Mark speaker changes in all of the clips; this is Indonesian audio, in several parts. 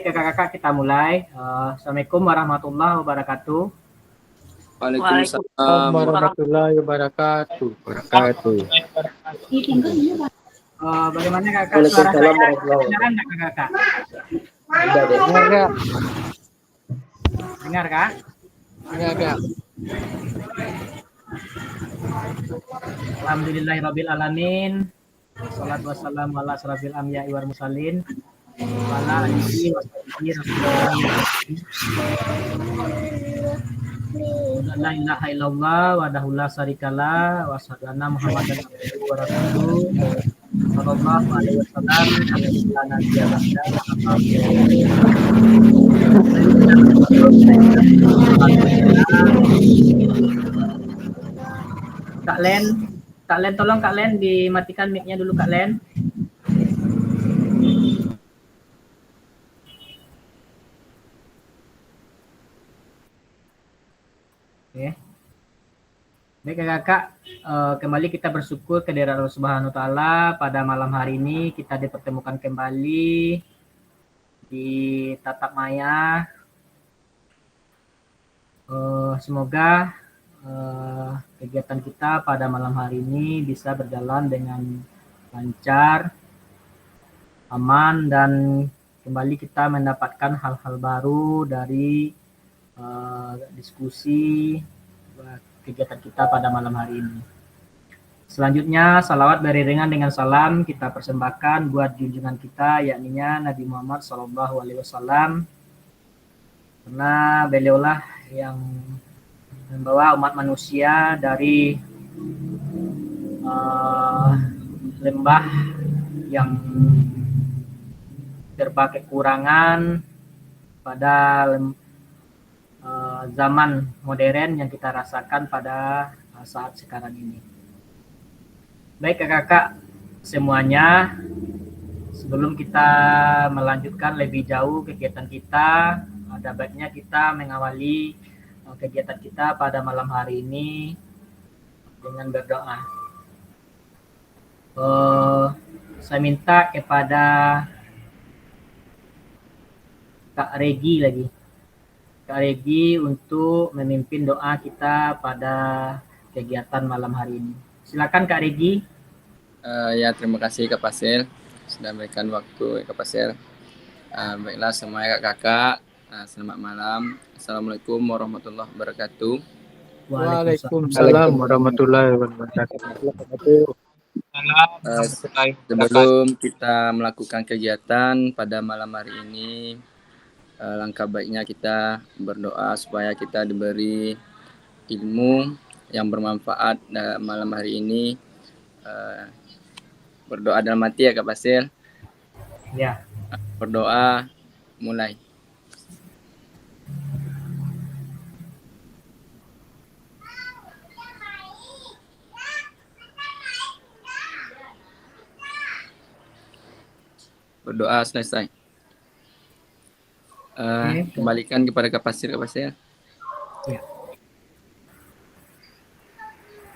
Speaker 1: kakak-kakak kita mulai. Assalamualaikum warahmatullahi wabarakatuh.
Speaker 2: Waalaikumsalam
Speaker 3: warahmatullahi wabarakatuh.
Speaker 1: Bagaimana kakak? Suara saya kedengaran nggak kakak?
Speaker 3: Dengar kak?
Speaker 1: Dengar kak?
Speaker 3: Dengar kak?
Speaker 1: Alhamdulillahirabbil alamin. Wassalatu wassalamu ala asrofil anbiya'i wal mursalin. Wa ala alihi wa sahbihi la ilaha illallah wahdahu la syarikalah wa asyhadu anna muhammadan abduhu wa rasuluh sallallahu alaihi wasallam. Kak Len, tolong Kak Len dimatikan mic-nya dulu Kak Len. Oke. Baik kakak, kembali kita bersyukur kehadirat Allah Subhanahu wa taala pada malam hari ini kita dipertemukan kembali di tatap maya. Semoga kegiatan kita pada malam hari ini bisa berjalan dengan lancar, aman, dan kembali kita mendapatkan hal-hal baru dari diskusi kegiatan kita pada malam hari ini. Selanjutnya, salawat beriringan dengan salam kita persembahkan buat junjungan kita, yakninya Nabi Muhammad SAW, karena beliaulah yang membawa umat manusia dari lembah yang serba kekurangan pada zaman modern yang kita rasakan pada saat sekarang ini. Baik kakak-kakak semuanya, sebelum kita melanjutkan lebih jauh kegiatan kita, ada baiknya kita mengawali kegiatan kita pada malam hari ini dengan berdoa. Saya minta kepada Kak Regi untuk memimpin doa kita pada kegiatan malam hari ini. Silakan Kak Regi.
Speaker 2: Ya, terima kasih Kak Pasir sudah memberikan waktu Kak Pasir. Baiklah semuanya kakak-kakak, selamat malam. Assalamualaikum warahmatullahi wabarakatuh.
Speaker 3: Waalaikumsalam warahmatullahi wabarakatuh.
Speaker 2: Sebelum kita melakukan kegiatan pada malam hari ini, langkah baiknya kita berdoa supaya kita diberi ilmu yang bermanfaat malam hari ini. Berdoa dalam hati ya Kak Pasir.
Speaker 1: Ya.
Speaker 2: Berdoa mulai. Berdoa selesai. Kembalikan kepada Kak Pasir.
Speaker 1: Ya.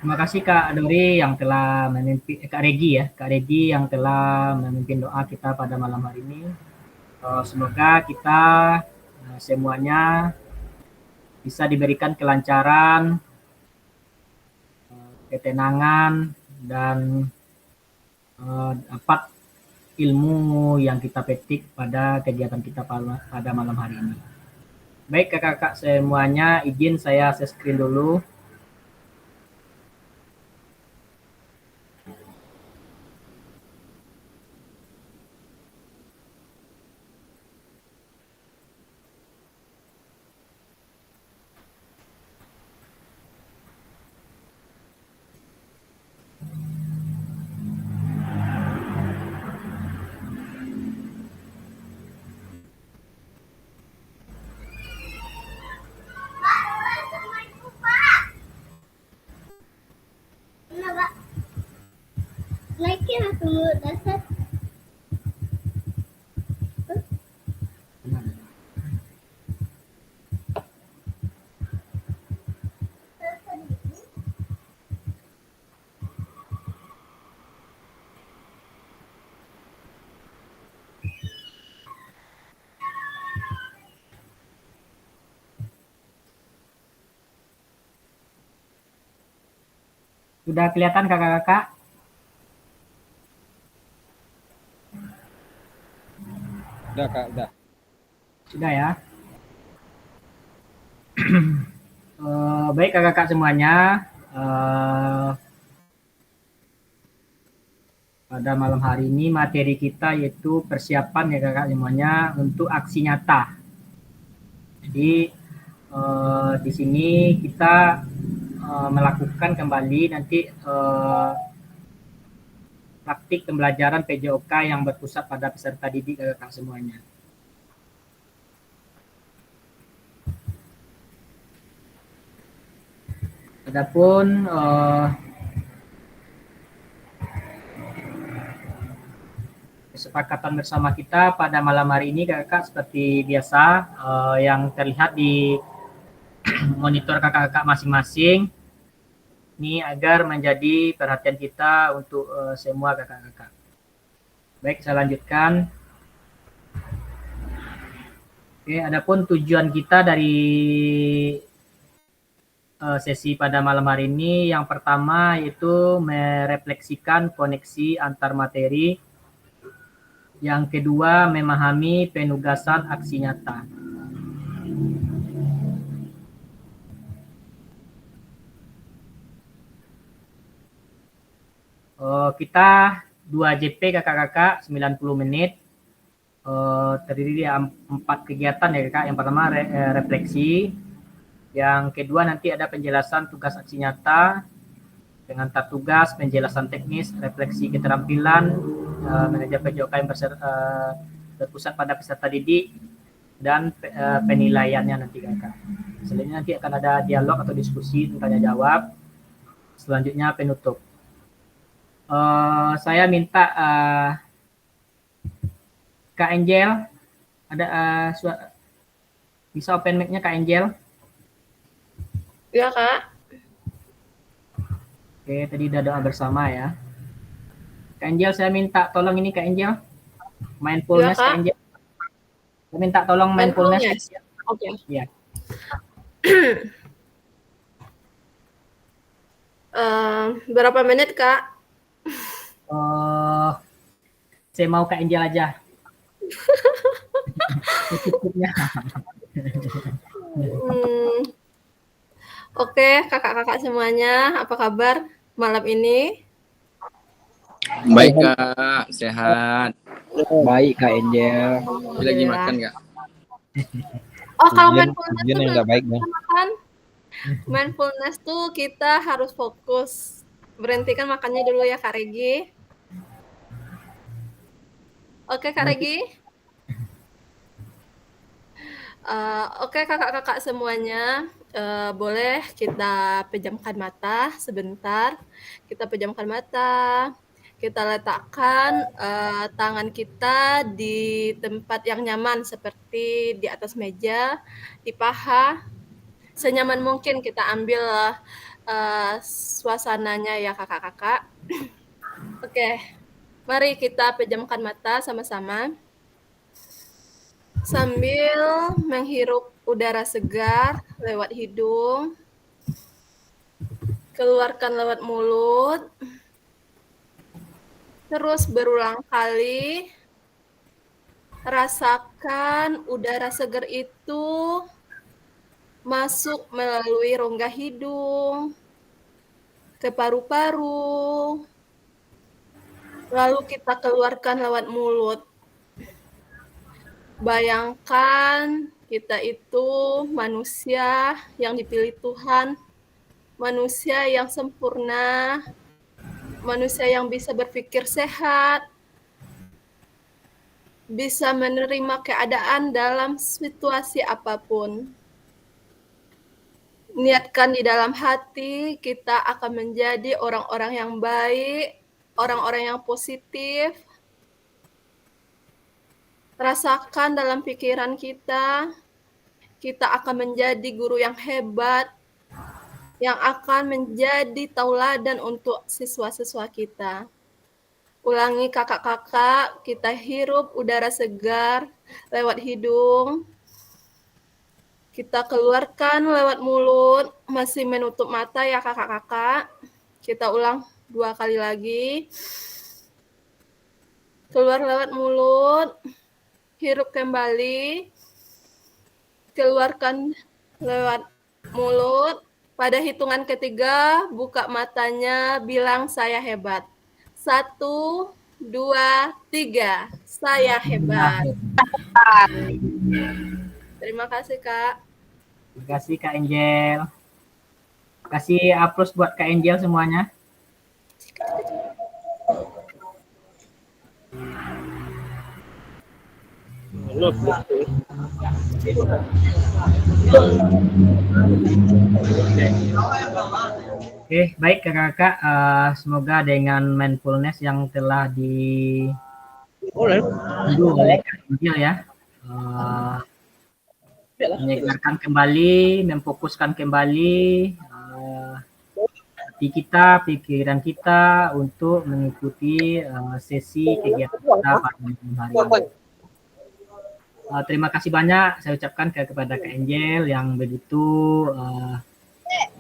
Speaker 1: Terima kasih Kak Dori yang telah memimpin, Kak Regi yang telah memimpin doa kita pada malam hari ini. Semoga kita semuanya bisa diberikan kelancaran, ketenangan, dan dapat ilmu yang kita petik pada kegiatan kita pada malam hari ini. Baik kakak-kakak semuanya, izin saya share screen dulu. Sudah kelihatan kakak-kakak?
Speaker 2: Udah Kak, udah.
Speaker 1: Sudah ya. Baik kakak-kakak semuanya. Pada malam hari ini materi kita yaitu persiapan ya kakak semuanya untuk aksi nyata. Jadi di sini kita melakukan kembali nanti praktik pembelajaran PJOK yang berpusat pada peserta didik kakak semuanya. Adapun kesepakatan bersama kita pada malam hari ini kakak seperti biasa yang terlihat di monitor kakak-kakak masing-masing ini agar menjadi perhatian kita untuk semua kakak-kakak. Baik, saya lanjutkan. Oke, adapun tujuan kita dari sesi pada malam hari ini yang pertama yaitu merefleksikan koneksi antar materi. Yang kedua, memahami penugasan aksi nyata. Kita 2 JP kakak-kakak 90 menit. Terdiri dari 4 kegiatan ya kakak. Yang pertama refleksi. Yang kedua nanti ada penjelasan tugas aksi nyata. Dengan tugas, penjelasan teknis, refleksi keterampilan, manajer PJOK yang berpusat pada peserta didik, dan penilaiannya nanti kakak. Selanjutnya nanti akan ada dialog atau diskusi tanya jawab. Selanjutnya penutup. Saya minta Kak Angel, ada bisa open mic-nya Kak Angel?
Speaker 4: Ya Kak.
Speaker 1: Oke, tadi udah doa bersama ya. Kak Angel, saya minta tolong ini Kak Angel. Mindfulness ya, Kak Angel. Saya minta tolong mindfulness.
Speaker 4: Oke.
Speaker 1: Iya.
Speaker 4: Berapa menit Kak?
Speaker 1: Saya mau Kak Angel aja.
Speaker 4: Oke, kakak-kakak semuanya, apa kabar malam ini?
Speaker 2: Baik Kak, sehat.
Speaker 3: Baik Kak Angel.
Speaker 2: Lagi makan Kak?
Speaker 4: Oh, kalau mindfulness tuh
Speaker 3: nggak baik ya.
Speaker 4: makan. Mindfulness tuh kita harus fokus. Berhentikan makannya dulu ya Kak Regi. Oke Kak Regi. Oke kakak-kakak semuanya, boleh kita pejamkan mata sebentar. Kita pejamkan mata, kita letakkan tangan kita di tempat yang nyaman seperti di atas meja, di paha. Senyaman mungkin kita ambil suasananya ya kakak-kakak. Oke, mari kita pejamkan mata sama-sama. Sambil menghirup udara segar lewat hidung, keluarkan lewat mulut, terus berulang kali, rasakan udara segar itu masuk melalui rongga hidung, ke paru-paru, lalu kita keluarkan lewat mulut. Bayangkan kita itu manusia yang dipilih Tuhan, manusia yang sempurna, manusia yang bisa berpikir sehat, bisa menerima keadaan dalam situasi apapun. Niatkan di dalam hati, kita akan menjadi orang-orang yang baik, orang-orang yang positif. Rasakan dalam pikiran kita akan menjadi guru yang hebat, yang akan menjadi tauladan untuk siswa-siswa kita. Ulangi kakak-kakak, kita hirup udara segar lewat hidung. Kita keluarkan lewat mulut, masih menutup mata ya kakak-kakak. Kita ulang 2 kali lagi. Keluar lewat mulut, hirup kembali, keluarkan lewat mulut. Pada hitungan ketiga, buka matanya, bilang saya hebat. 1, 2, 3. Saya hebat. Terima kasih, Kak.
Speaker 1: Terima kasih Kak Angel. Kasih aplaus buat Kak Angel semuanya. Oke, baik kakak-kakak. Semoga dengan mindfulness yang telah diunduh oleh Kak Angel ya, menyegarkan kembali, memfokuskan kembali hati kita, pikiran kita untuk mengikuti sesi kegiatan kita pada malam hari ini. Terima kasih banyak saya ucapkan kepada Kak Angel yang begitu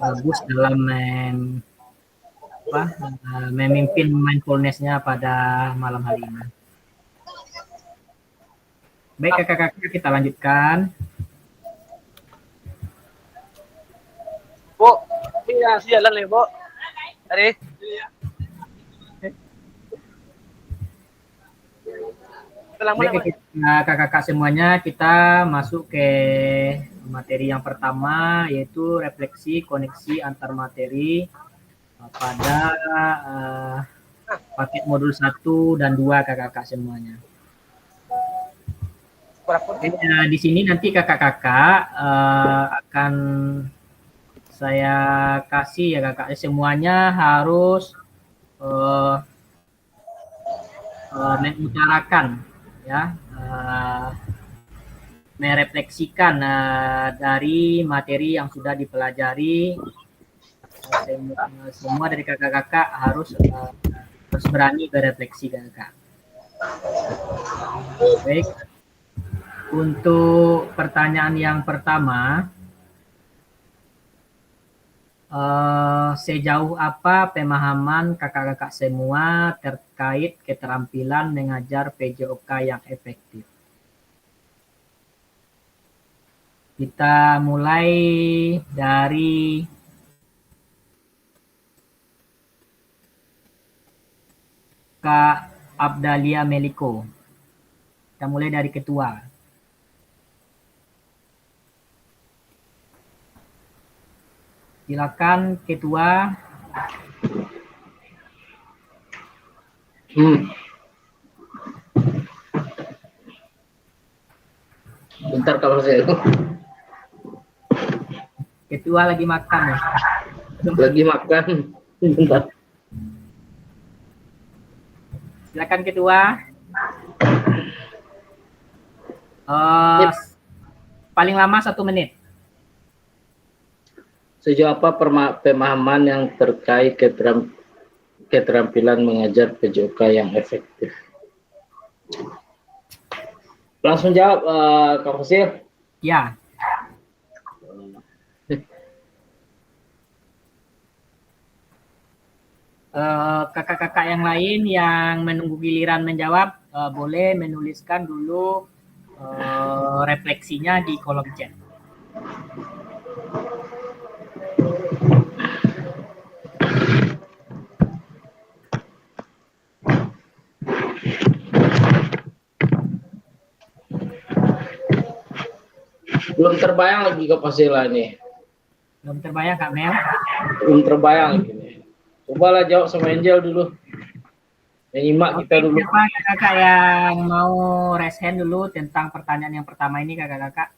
Speaker 1: bagus dalam memimpin mindfulness-nya pada malam hari ini. Baik kakak-kakak, kita lanjutkan.
Speaker 5: Bu, iya jalan nih, Bu. Hari.
Speaker 1: Baik kakak-kakak semuanya, kita masuk ke materi yang pertama, yaitu refleksi koneksi antar materi pada paket modul 1 dan 2 kakak-kakak semuanya. Di sini nanti kakak-kakak akan saya kasih ya kakak, semuanya harus mengutarakan ya, merefleksikan dari materi yang sudah dipelajari. Semua dari kakak-kakak harus berani berefleksi kakak. Baik, untuk pertanyaan yang pertama, sejauh apa pemahaman kakak-kakak semua terkait keterampilan mengajar PJOK yang efektif? Kita mulai dari Kak Abdalia Meliko. Kita mulai dari ketua. Silakan ketua.
Speaker 2: Bentar kalau saya
Speaker 1: Ketua lagi makan ya.
Speaker 2: lagi makan. Bentar.
Speaker 1: Silakan ketua. Paling lama 1 menit.
Speaker 2: Sejauh apa pemahaman yang terkait keterampilan mengajar PJOK yang efektif? Langsung jawab, Kak Fasil.
Speaker 1: Ya. Kakak-kakak yang lain yang menunggu giliran menjawab, boleh menuliskan dulu refleksinya di kolom chat.
Speaker 2: Belum terbayang lagi Kak Fasila nih.
Speaker 1: Belum terbayang Kak Mel?
Speaker 2: Belum terbayang lagi nih. Cobalah jawab sama Angel dulu. Menyimak kita dulu.
Speaker 1: Siapa kakak yang mau raise hand dulu tentang pertanyaan yang pertama ini kakak-kakak?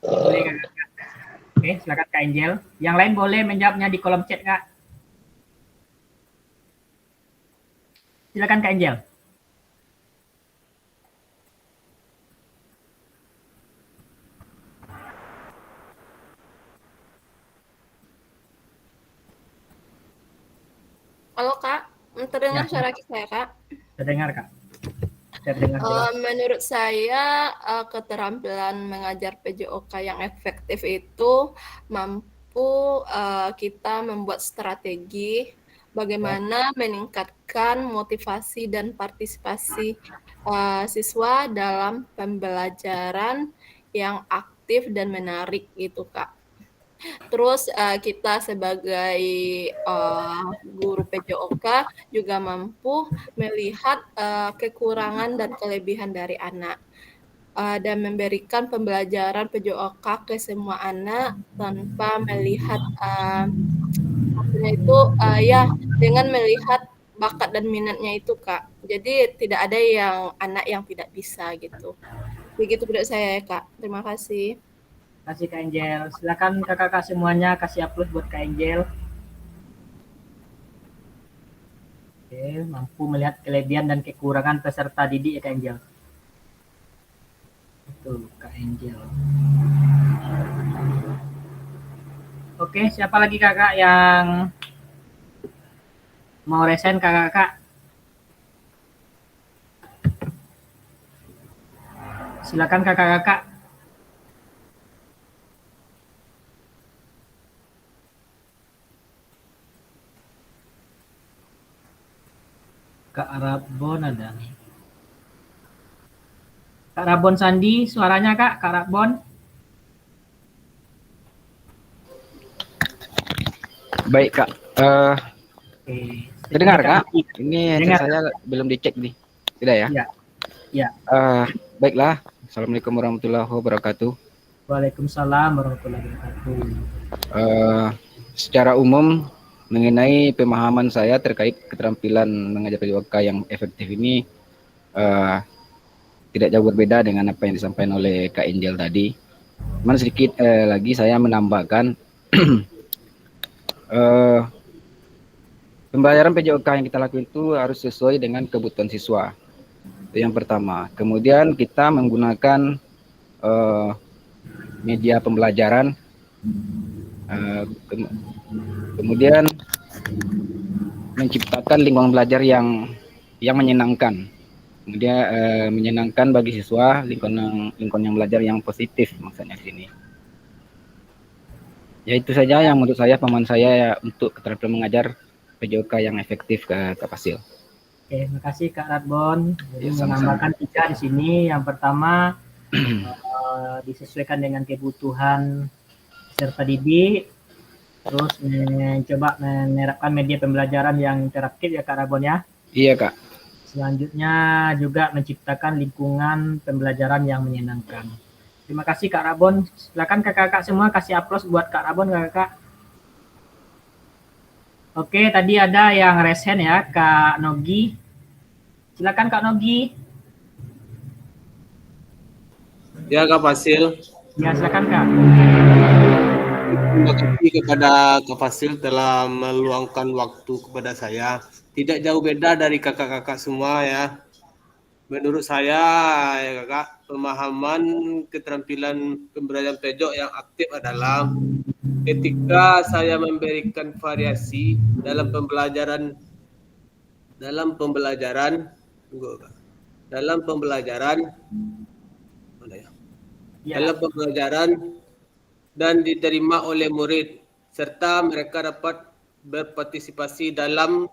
Speaker 1: Boleh kakak-kakak. Oke, silakan Kak Angel. Yang lain boleh menjawabnya di kolom chat Kak. Silakan Kak Angel.
Speaker 4: Halo Kak, terdengar
Speaker 1: Ya.
Speaker 4: suara saya Kak?
Speaker 1: Terdengar Kak. Terdengar jelas.
Speaker 4: Menurut saya keterampilan mengajar PJOK yang efektif itu mampu kita membuat strategi bagaimana meningkatkan motivasi dan partisipasi siswa dalam pembelajaran yang aktif dan menarik gitu, Kak. Terus kita sebagai guru PJOK juga mampu melihat kekurangan dan kelebihan dari anak dan memberikan pembelajaran PJOK ke semua anak tanpa melihat maksudnya itu ya dengan melihat bakat dan minatnya itu, Kak. Jadi tidak ada yang anak yang tidak bisa gitu. Begitu menurut saya ya, Kak. Terima kasih.
Speaker 1: Kasih Kak Angel. Silakan kakak-kakak semuanya kasih upload buat Kak Angel. Oke, mampu melihat kelebihan dan kekurangan peserta didik ya Kak Angel. Itu Kak Angel. Oke, siapa lagi kakak yang mau resign kakak-kakak? Silakan kakak-kakak. Kak Rabon ada nih. Kak Rabon Sandi, suaranya Kak, Kak Rabon.
Speaker 3: Baik Kak.
Speaker 1: Oke.
Speaker 3: Terdengar Kak?
Speaker 1: Niki.
Speaker 3: Ini
Speaker 1: Dengar.
Speaker 3: headset saya belum dicek nih. Tidak ya?
Speaker 1: Iya. Iya.
Speaker 3: Baiklah. Assalamualaikum warahmatullahi wabarakatuh.
Speaker 1: Waalaikumsalam warahmatullahi wabarakatuh.
Speaker 3: Secara umum mengenai pemahaman saya terkait keterampilan mengajar PJOK yang efektif ini tidak jauh berbeda dengan apa yang disampaikan oleh Kak Angel tadi. Cuman sedikit lagi saya menambahkan pembelajaran PJOK yang kita lakukan itu harus sesuai dengan kebutuhan siswa. Itu yang pertama. Kemudian kita menggunakan media pembelajaran. Kemudian menciptakan lingkungan belajar yang menyenangkan. Kemudian menyenangkan bagi siswa, lingkungan belajar yang positif maksudnya di sini. Ya itu saja yang menurut saya pemahaman saya untuk keterampilan mengajar PJOK yang efektif ke Kak Fasil.
Speaker 1: Oke, makasih Kak Radbon. Jadi
Speaker 3: Ya, sama-sama.
Speaker 1: menambahkan 3 di sini. Yang pertama disesuaikan dengan kebutuhan peserta didik. Terus mencoba menerapkan media pembelajaran yang interaktif ya Kak Radbon ya.
Speaker 3: Iya Kak.
Speaker 1: Selanjutnya juga menciptakan lingkungan pembelajaran yang menyenangkan. Terima kasih Kak Rabon. Silakan kakak-kakak semua kasih aplaus buat Kak Rabon kakak. Oke, tadi ada yang resen ya, Kak Nogi. Silakan Kak Nogi.
Speaker 6: Ya Kak Fasil.
Speaker 1: Ya, silakan Kak.
Speaker 6: Terima kasih kepada Kak Fasil telah meluangkan waktu kepada saya. Tidak jauh beda dari kakak-kakak semua ya. Menurut saya ya kakak, pemahaman keterampilan pembelajaran PJOK yang aktif adalah ketika saya memberikan variasi dalam pembelajaran dan diterima oleh murid serta mereka dapat berpartisipasi dalam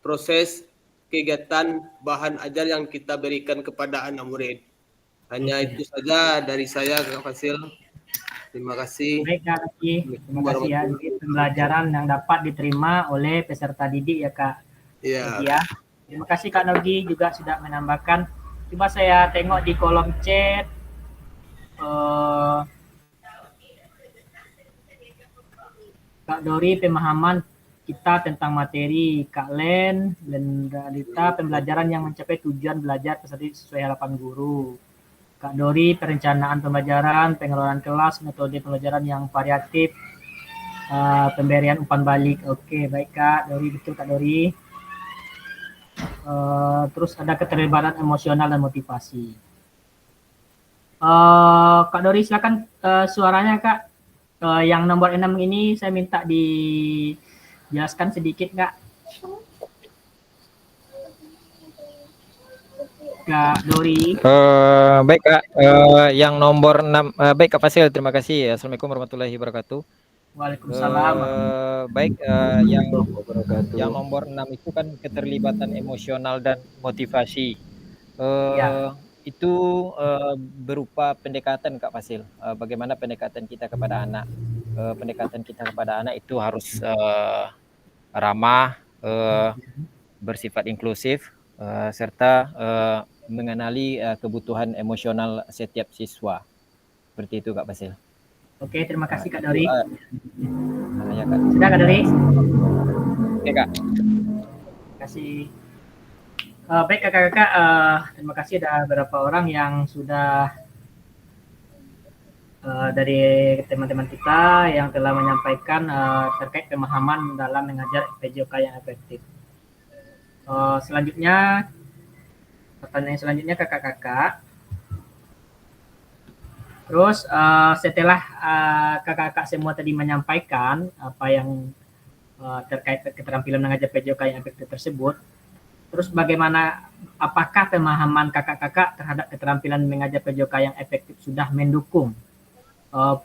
Speaker 6: proses kegiatan bahan ajar yang kita berikan kepada anak murid. Hanya itu saja dari saya Kak Fasil. Terima kasih.
Speaker 1: Baik Kak Nogi. Terima kasih ya. Jadi pembelajaran yang dapat diterima oleh peserta didik ya Kak.
Speaker 6: Iya.
Speaker 1: Ya. Terima kasih Kak Nogi juga sudah menambahkan. Coba saya tengok di kolom chat. Kak Dori pemahaman kita tentang materi, Kak Len dan Radita pembelajaran yang mencapai tujuan belajar peserta sesuai harapan guru. Kak Dori perencanaan pembelajaran, pengelolaan kelas, metode pembelajaran yang variatif, pemberian umpan balik. Oke, baik Kak Dori, betul Kak Dori. Terus ada keterlibatan emosional dan motivasi. Kak Dori silakan suaranya Kak. Yang nomor 6 ini saya minta dijelaskan sedikit Kak. Kak Dori.
Speaker 7: Baik Kak, yang nomor 6, baik Kak Fasil, terima kasih. Assalamualaikum warahmatullahi wabarakatuh.
Speaker 1: Waalaikumsalam.
Speaker 7: Baik,
Speaker 3: Wabarakatuh.
Speaker 7: yang nomor 6 itu kan keterlibatan emosional dan motivasi.
Speaker 1: Ya.
Speaker 7: Itu berupa pendekatan Kak Fasil. Bagaimana pendekatan kita kepada anak? Pendekatan kita kepada anak itu harus ramah, bersifat inklusif, serta mengenali kebutuhan emosional setiap siswa. Seperti itu Kak Fasil.
Speaker 1: Oke, terima kasih Kak Dori.
Speaker 7: Ya, Kak.
Speaker 1: Sudah Kak Dori?
Speaker 7: Oke Kak.
Speaker 1: Terima kasih. Baik kakak-kakak, terima kasih ada beberapa orang yang sudah dari teman-teman kita yang telah menyampaikan terkait pemahaman dalam mengajar PJOK yang efektif. Selanjutnya, pertanyaan selanjutnya kakak-kakak. Terus setelah kakak-kakak semua tadi menyampaikan apa yang terkait keterampilan mengajar PJOK yang efektif tersebut, terus bagaimana, apakah pemahaman kakak-kakak terhadap keterampilan mengajar PJOK yang efektif sudah mendukung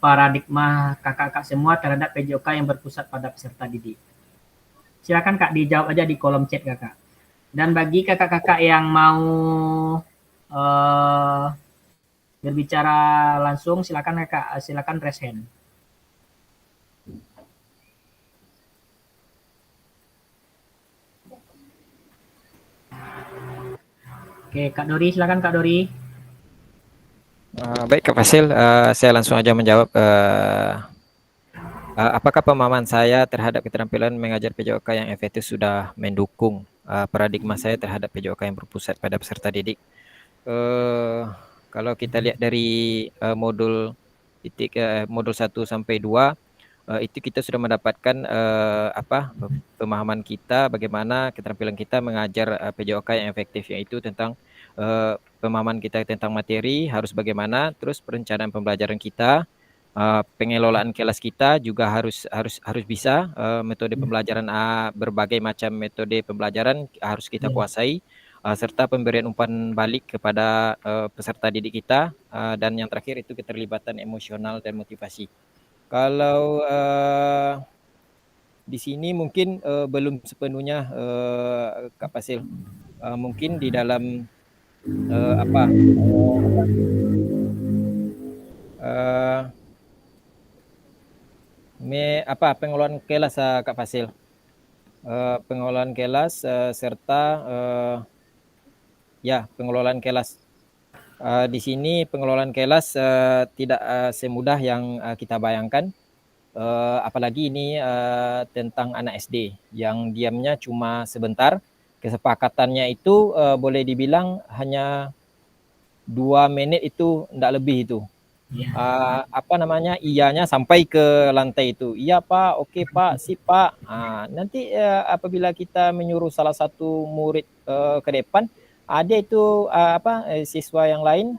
Speaker 1: paradigma kakak-kakak semua terhadap PJOK yang berpusat pada peserta didik? Silakan Kak dijawab aja di kolom chat kakak. Dan bagi kakak-kakak yang mau berbicara langsung, silakan kakak, silakan raise hand. Oke, Kak Dori, silakan Kak Dori.
Speaker 7: Baik Kak Fasil, saya langsung aja menjawab. Apakah pemahaman saya terhadap keterampilan mengajar PJOK yang efektif sudah mendukung paradigma saya terhadap PJOK yang berpusat pada peserta didik? Kalau kita lihat dari modul 1 sampai 2, itu kita sudah mendapatkan pemahaman kita bagaimana keterampilan kita mengajar PJOK yang efektif, yaitu tentang pemahaman kita tentang materi harus bagaimana, terus perencanaan pembelajaran kita, pengelolaan kelas kita juga harus bisa, metode pembelajaran, berbagai macam metode pembelajaran harus kita kuasai, serta pemberian umpan balik kepada peserta didik kita, dan yang terakhir itu keterlibatan emosional dan motivasi. Kalau di sini mungkin belum sepenuhnya Kak Fasil, mungkin di dalam pengelolaan kelas Kak Fasil, pengelolaan kelas serta pengelolaan kelas. Di sini pengelolaan kelas tidak semudah yang kita bayangkan, apalagi ini tentang anak SD yang diamnya cuma sebentar. Kesepakatannya itu boleh dibilang hanya 2 menit, itu tidak lebih itu. Iyanya sampai ke lantai itu. Iya Pak, oke Pak, sip Pak. Nanti apabila kita menyuruh salah satu murid ke depan, ada itu siswa yang lain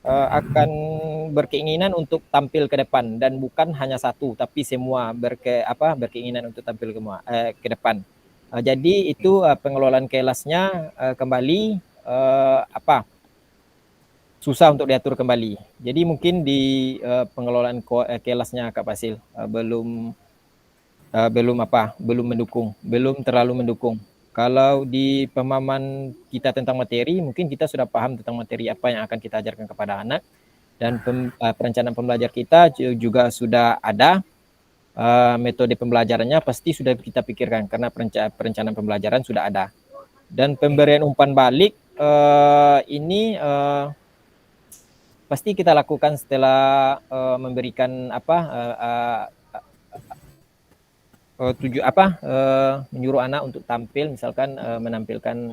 Speaker 7: akan berkeinginan untuk tampil ke depan, dan bukan hanya satu tapi semua berkeinginan untuk tampil ke depan. Jadi itu pengelolaan kelasnya kembali susah untuk diatur kembali. Jadi mungkin di pengelolaan kelasnya Kak Fasil belum terlalu mendukung. Kalau di pemahaman kita tentang materi, mungkin kita sudah paham tentang materi apa yang akan kita ajarkan kepada anak, dan perencanaan pembelajar kita juga sudah ada. Metode pembelajarannya pasti sudah kita pikirkan karena perencanaan pembelajaran sudah ada. Dan pemberian umpan balik ini pasti kita lakukan setelah memberikan menyuruh anak untuk tampil, misalkan menampilkan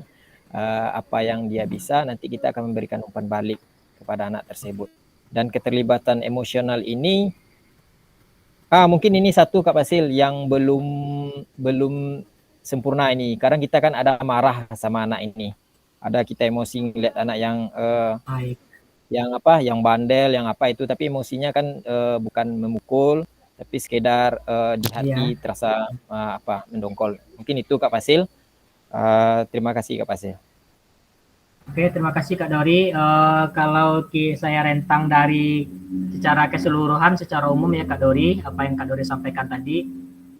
Speaker 7: apa yang dia bisa, nanti kita akan memberikan umpan balik kepada anak tersebut. Dan keterlibatan emosional ini mungkin ini satu Kak Fasil yang belum sempurna ini. Kadang kita kan ada marah sama anak ini, ada kita emosi ngeliat anak yang bandel, yang itu, tapi emosinya kan bukan memukul, tapi sekedar di hati terasa mendongkol. Mungkin itu Kak Fasil. Terima kasih Kak Fasil.
Speaker 1: Oke, terima kasih Kak Dori. Kalau saya rentang dari secara keseluruhan, secara umum ya Kak Dori, apa yang Kak Dori sampaikan tadi,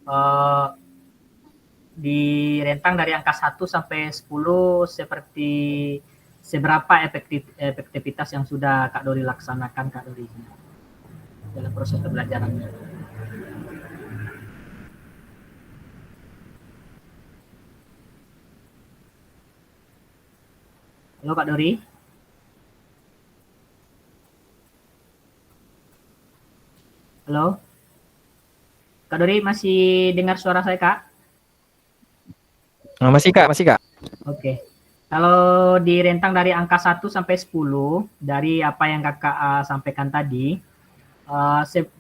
Speaker 1: eh, direntang dari angka 1 sampai 10 seperti seberapa efektivitas yang sudah Kak Dori laksanakan Kak Dori dalam proses pembelajarannya. Halo Kak Dori. Halo. Kak Dori masih dengar suara saya Kak?
Speaker 7: Masih Kak, masih Kak.
Speaker 1: Oke. Kalau direntang dari angka 1 sampai 10 dari apa yang Kakak sampaikan tadi,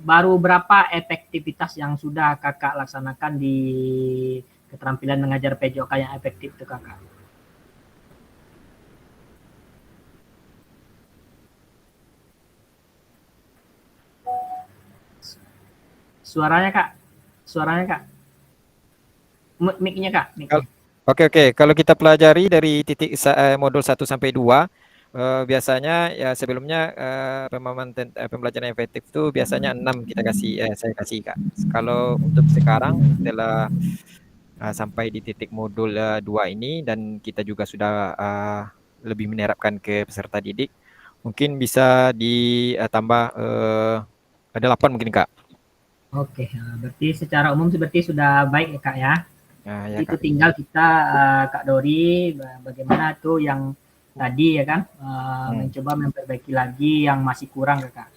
Speaker 1: baru berapa efektivitas yang sudah Kakak laksanakan di keterampilan mengajar PJOK yang efektif itu Kakak? Suaranya Kak, suaranya Kak. Mic-nya Kak, mic-nya.
Speaker 7: Oke. Kalau kita pelajari dari modul 1 sampai 2, biasanya ya sebelumnya pemahaman pembelajaran efektif itu biasanya 6 saya kasih Kak. Kalau untuk sekarang setelah sampai di titik modul 2 ini dan kita juga sudah lebih menerapkan ke peserta didik, mungkin bisa ditambah 8 mungkin Kak.
Speaker 1: Oke, berarti secara umum seperti sudah baik ya Kak ya.
Speaker 7: Nah, ya,
Speaker 1: Itu
Speaker 7: Kak.
Speaker 1: tinggal kita Kak Dori bagaimana tuh yang tadi ya kan mencoba memperbaiki lagi yang masih kurang Kak.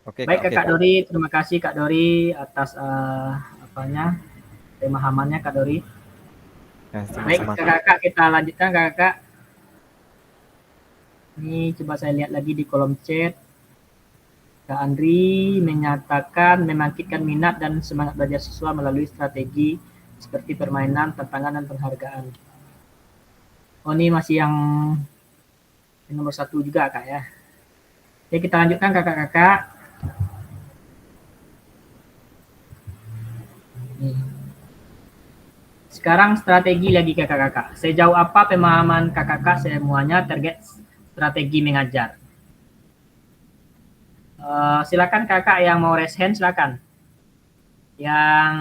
Speaker 7: Oke,
Speaker 1: Baik
Speaker 7: Kak.
Speaker 1: Kak Dori, terima kasih Kak Dori atas pemahamannya Kak Dori.
Speaker 7: Nah,
Speaker 1: Baik
Speaker 7: sama-sama.
Speaker 1: Kakak, kita lanjutkan Kakak. Ini coba saya lihat lagi di kolom chat. Kak Andri menyatakan membangkitkan minat dan semangat belajar siswa melalui strategi seperti permainan, tantangan, dan penghargaan. Oh ini masih yang nomor 1 juga Kak ya. Oke kita lanjutkan kakak-kakak. Sekarang strategi lagi kakak-kakak. Sejauh apa pemahaman kakak-kakak semuanya terkait strategi mengajar? Silakan kakak yang mau raise hand silakan. Yang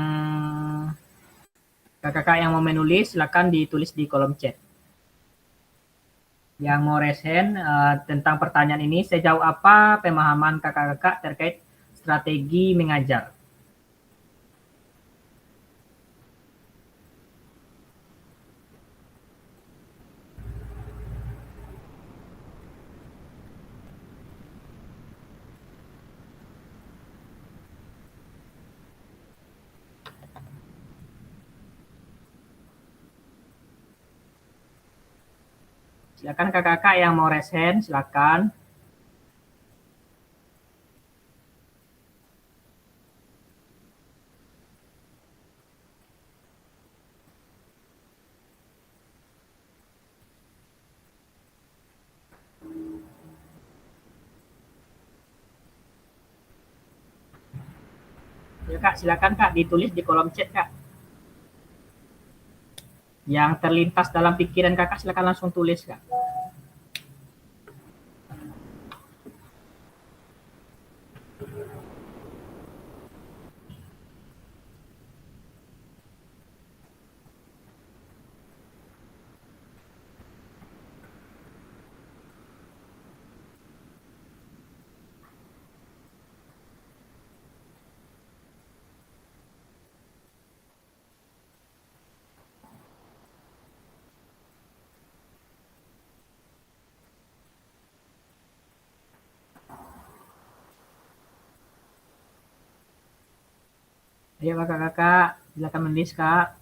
Speaker 1: kakak-kakak yang mau menulis silakan ditulis di kolom chat. Yang mau raise hand tentang pertanyaan ini, sejauh apa pemahaman kakak-kakak terkait strategi mengajar? Silakan kakak-kakak yang mau raise hand, silakan. Ya Kak, silakan Kak ditulis di kolom chat Kak. Yang terlintas dalam pikiran kakak silakan langsung tulis Kak. Ayo kakak-kakak, silakan menulis Kak.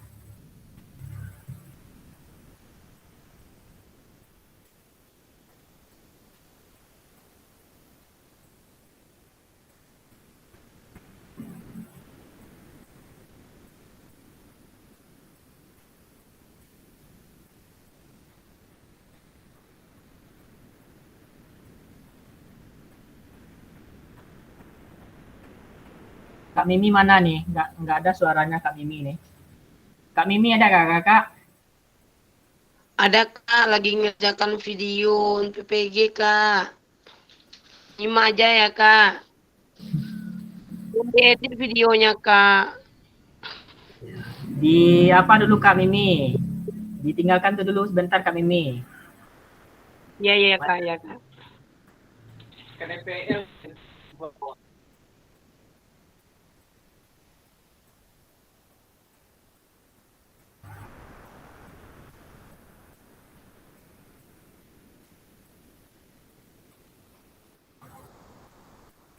Speaker 1: Kak Mimi mana nih? Nggak ada suaranya Kak Mimi nih. Kak Mimi ada kakak-kakak?
Speaker 8: Ada Kak, lagi ngerjakan video PPG Kak. Nyimak aja ya Kak. Belum diedit videonya Kak.
Speaker 1: Di apa dulu Kak Mimi? Ditinggalkan tuh dulu sebentar Kak Mimi.
Speaker 8: Iya ya Kak, ya Kak.
Speaker 5: KDPL.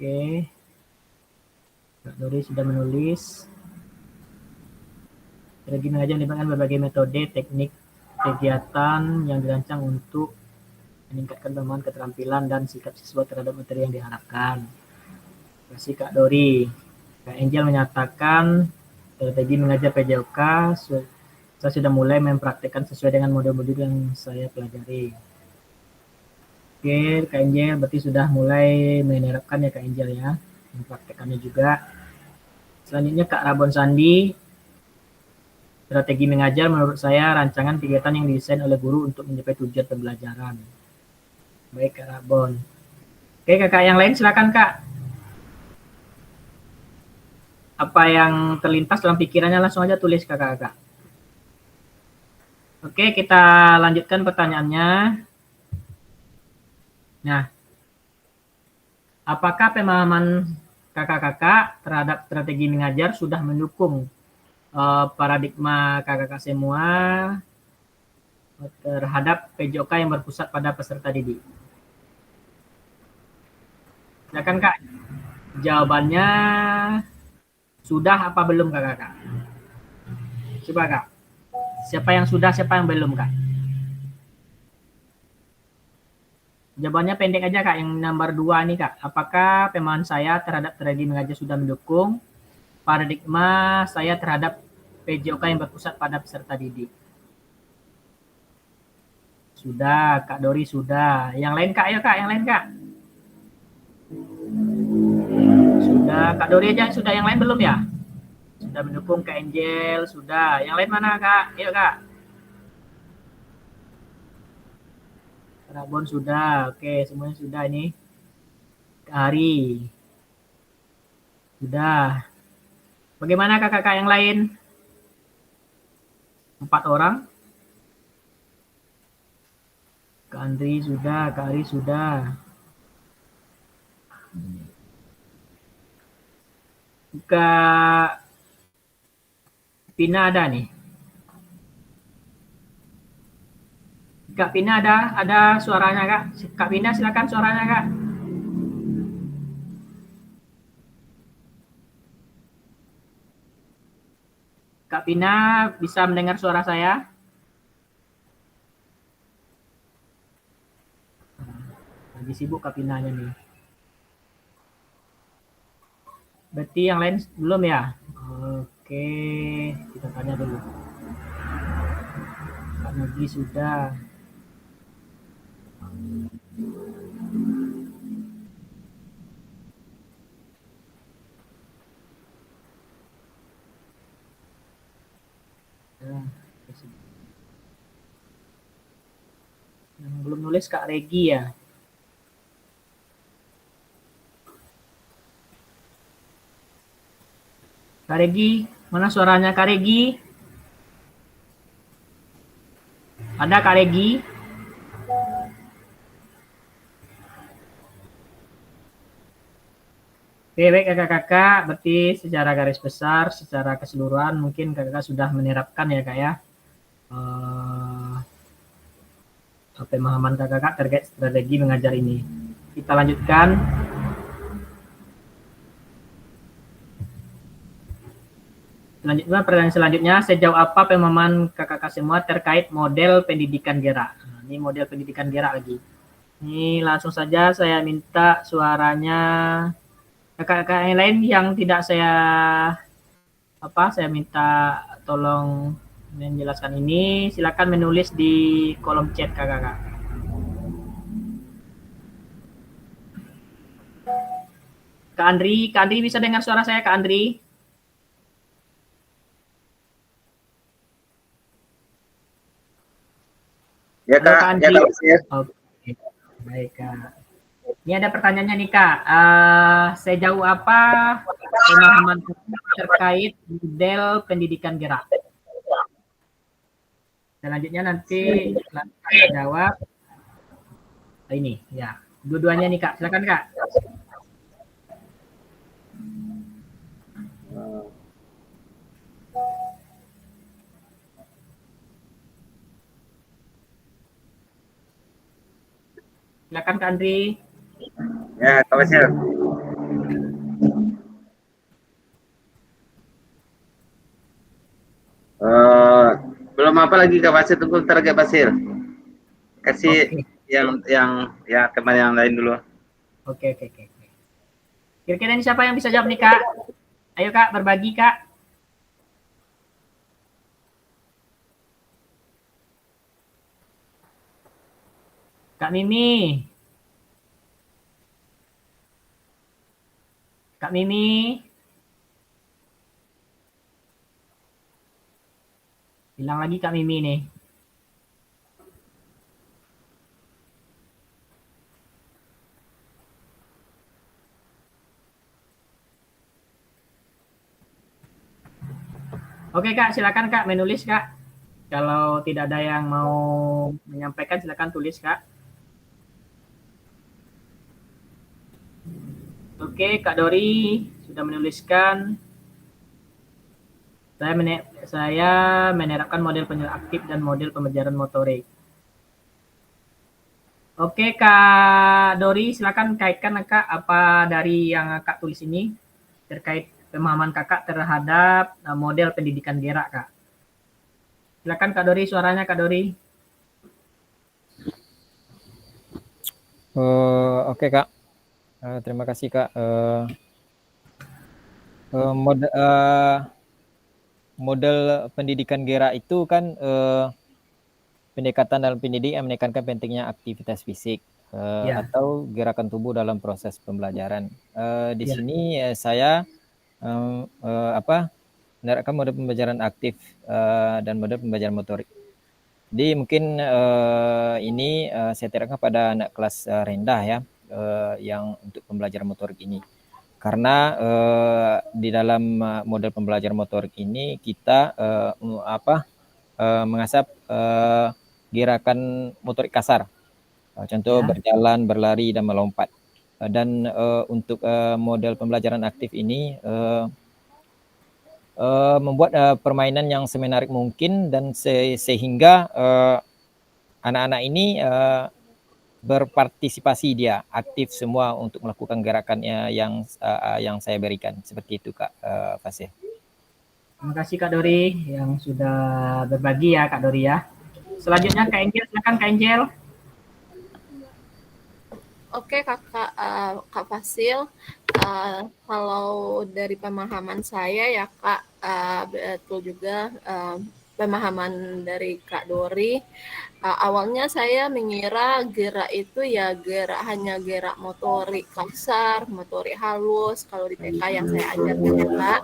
Speaker 1: Oke. Kak Dori sudah menulis. Strategi mengajar melibatkan berbagai metode, teknik, kegiatan yang dirancang untuk meningkatkan pemahaman, keterampilan, dan sikap siswa terhadap materi yang diharapkan. Terima kasih Kak Dori. Kak Angel menyatakan strategi mengajar PJOK saya sudah mulai mempraktekkan sesuai dengan modul-modul yang saya pelajari. Oke, Kak Angel berarti sudah mulai menerapkan ya Kak Angel ya, mempraktekannya juga. Selanjutnya Kak Rabon Sandi, strategi mengajar menurut saya rancangan kegiatan yang didesain oleh guru untuk mencapai tujuan pembelajaran. Baik Kak Rabon. Oke kakak yang lain silakan Kak. Apa yang terlintas dalam pikirannya langsung aja tulis kakak-kakak. Oke, kita lanjutkan pertanyaannya. Nah, apakah pemahaman kakak-kakak terhadap strategi mengajar sudah mendukung paradigma kakak-kakak semua terhadap PJOK yang berpusat pada peserta didik? Silakan Kak. Jawabannya sudah apa belum kakak-kakak? Coba Kak. Siapa yang sudah, siapa yang belum Kak? Jawabannya pendek aja Kak, yang nomor 2 nih Kak. Apakah pemahaman saya terhadap strategi mengajar sudah mendukung paradigma saya terhadap PJOK yang berpusat pada peserta didik? Sudah, Kak Dori sudah. Yang lain Kak, ya Kak, yang lain Kak. Sudah, Kak Dori aja sudah, yang lain belum ya? Sudah mendukung Kak Angel, sudah. Yang lain mana Kak? Yuk Kak. Rabon sudah, oke semuanya sudah ini. Kak Hari. Sudah. Bagaimana kakak-kakak yang lain? 4 orang. Kak Andri sudah, Kak Ari sudah. Kak Pina ada nih. Kak Pina ada suaranya Kak. Kak Pina silakan suaranya Kak. Kak Pina bisa mendengar suara saya? Lagi sibuk Kak Pinanya nih. Berarti yang lain belum ya? Oke, kita tanya dulu. Kak Nugi sudah. Yang belum nulis Kak Regi ya. Kak Regi, mana suaranya Kak Regi? Ada Kak Regi? Oke, baik kakak-kakak, berarti secara garis besar, secara keseluruhan mungkin kakak-kakak sudah menerapkan ya kak ya. Pemahaman kakak-kakak terkait strategi mengajar ini. Kita lanjutkan. Pertanyaan selanjutnya, sejauh apa pemahaman kakak-kakak semua terkait model pendidikan gerak? Nah, ini model pendidikan gerak lagi. Ini langsung saja saya minta suaranya kakak-kakak yang lain yang tidak saya minta tolong menjelaskan ini, silakan menulis di kolom chat kakak-kakak. Kak Andri bisa dengar suara saya Kak Andri?
Speaker 9: Ya
Speaker 1: Halo Kak
Speaker 9: Kak, ya
Speaker 1: Andri.
Speaker 9: Kak Basir.
Speaker 1: Oke, baik Kak. Ini ada pertanyaannya nih Kak. Sejauh apa pemahaman terkait model pendidikan gerak? Selanjutnya nanti Kak jawab. Ini ya, dua-duanya nih Kak. Silakan Kak. Silakan Kak Andri.
Speaker 9: Ya Kak Basir. Belum apa lagi Kak Basir, tunggu ntar Kak Basir. Kasih
Speaker 1: Oke.
Speaker 9: yang ya teman yang lain dulu.
Speaker 1: Oke. Kira-kira ini siapa yang bisa jawab nih Kak? Ayo Kak, berbagi Kak. Kak Mimi. Kak Mimi. Hilang lagi Kak Mimi nih. Oke Kak, silakan Kak menulis Kak. Kalau tidak ada yang mau menyampaikan silakan tulis Kak. Oke, Kak Dori sudah menuliskan. Saya menerapkan model penyuluh aktif dan model pembelajaran motorik. Oke, Kak Dori, silakan kaitkan Kak apa dari yang Kak tulis ini terkait pemahaman Kakak terhadap model pendidikan gerak, Kak. Silakan Kak Dori, suaranya Kak Dori.
Speaker 7: Oke Kak, terima kasih Kak. Model pendidikan gerak itu kan pendekatan dalam pendidikan yang menekankan pentingnya aktivitas fisik atau gerakan tubuh dalam proses pembelajaran. Di sini saya menerapkan model pembelajaran aktif dan model pembelajaran motorik. Jadi mungkin ini saya terapkan pada anak kelas rendah ya, yang untuk pembelajaran motorik ini. Karena di dalam model pembelajaran motorik ini kita mengasah gerakan motorik kasar, contoh berjalan, berlari, dan melompat. Dan untuk model pembelajaran aktif ini membuat permainan yang semenarik mungkin dan sehingga anak-anak ini berpartisipasi, dia aktif semua untuk melakukan gerakannya yang saya berikan. Seperti itu Kak Fasih.
Speaker 1: Terima kasih Kak Dori yang sudah berbagi ya Kak Dori ya. Selanjutnya Kak Angel, silakan Kak Angel.
Speaker 4: Oke Kak Fasil, kalau dari pemahaman saya ya Kak, betul juga pemahaman dari Kak Dori. Awalnya saya mengira gerak itu ya hanya gerak motorik kasar, motorik halus kalau di TK yang saya ajarkan ya Kak.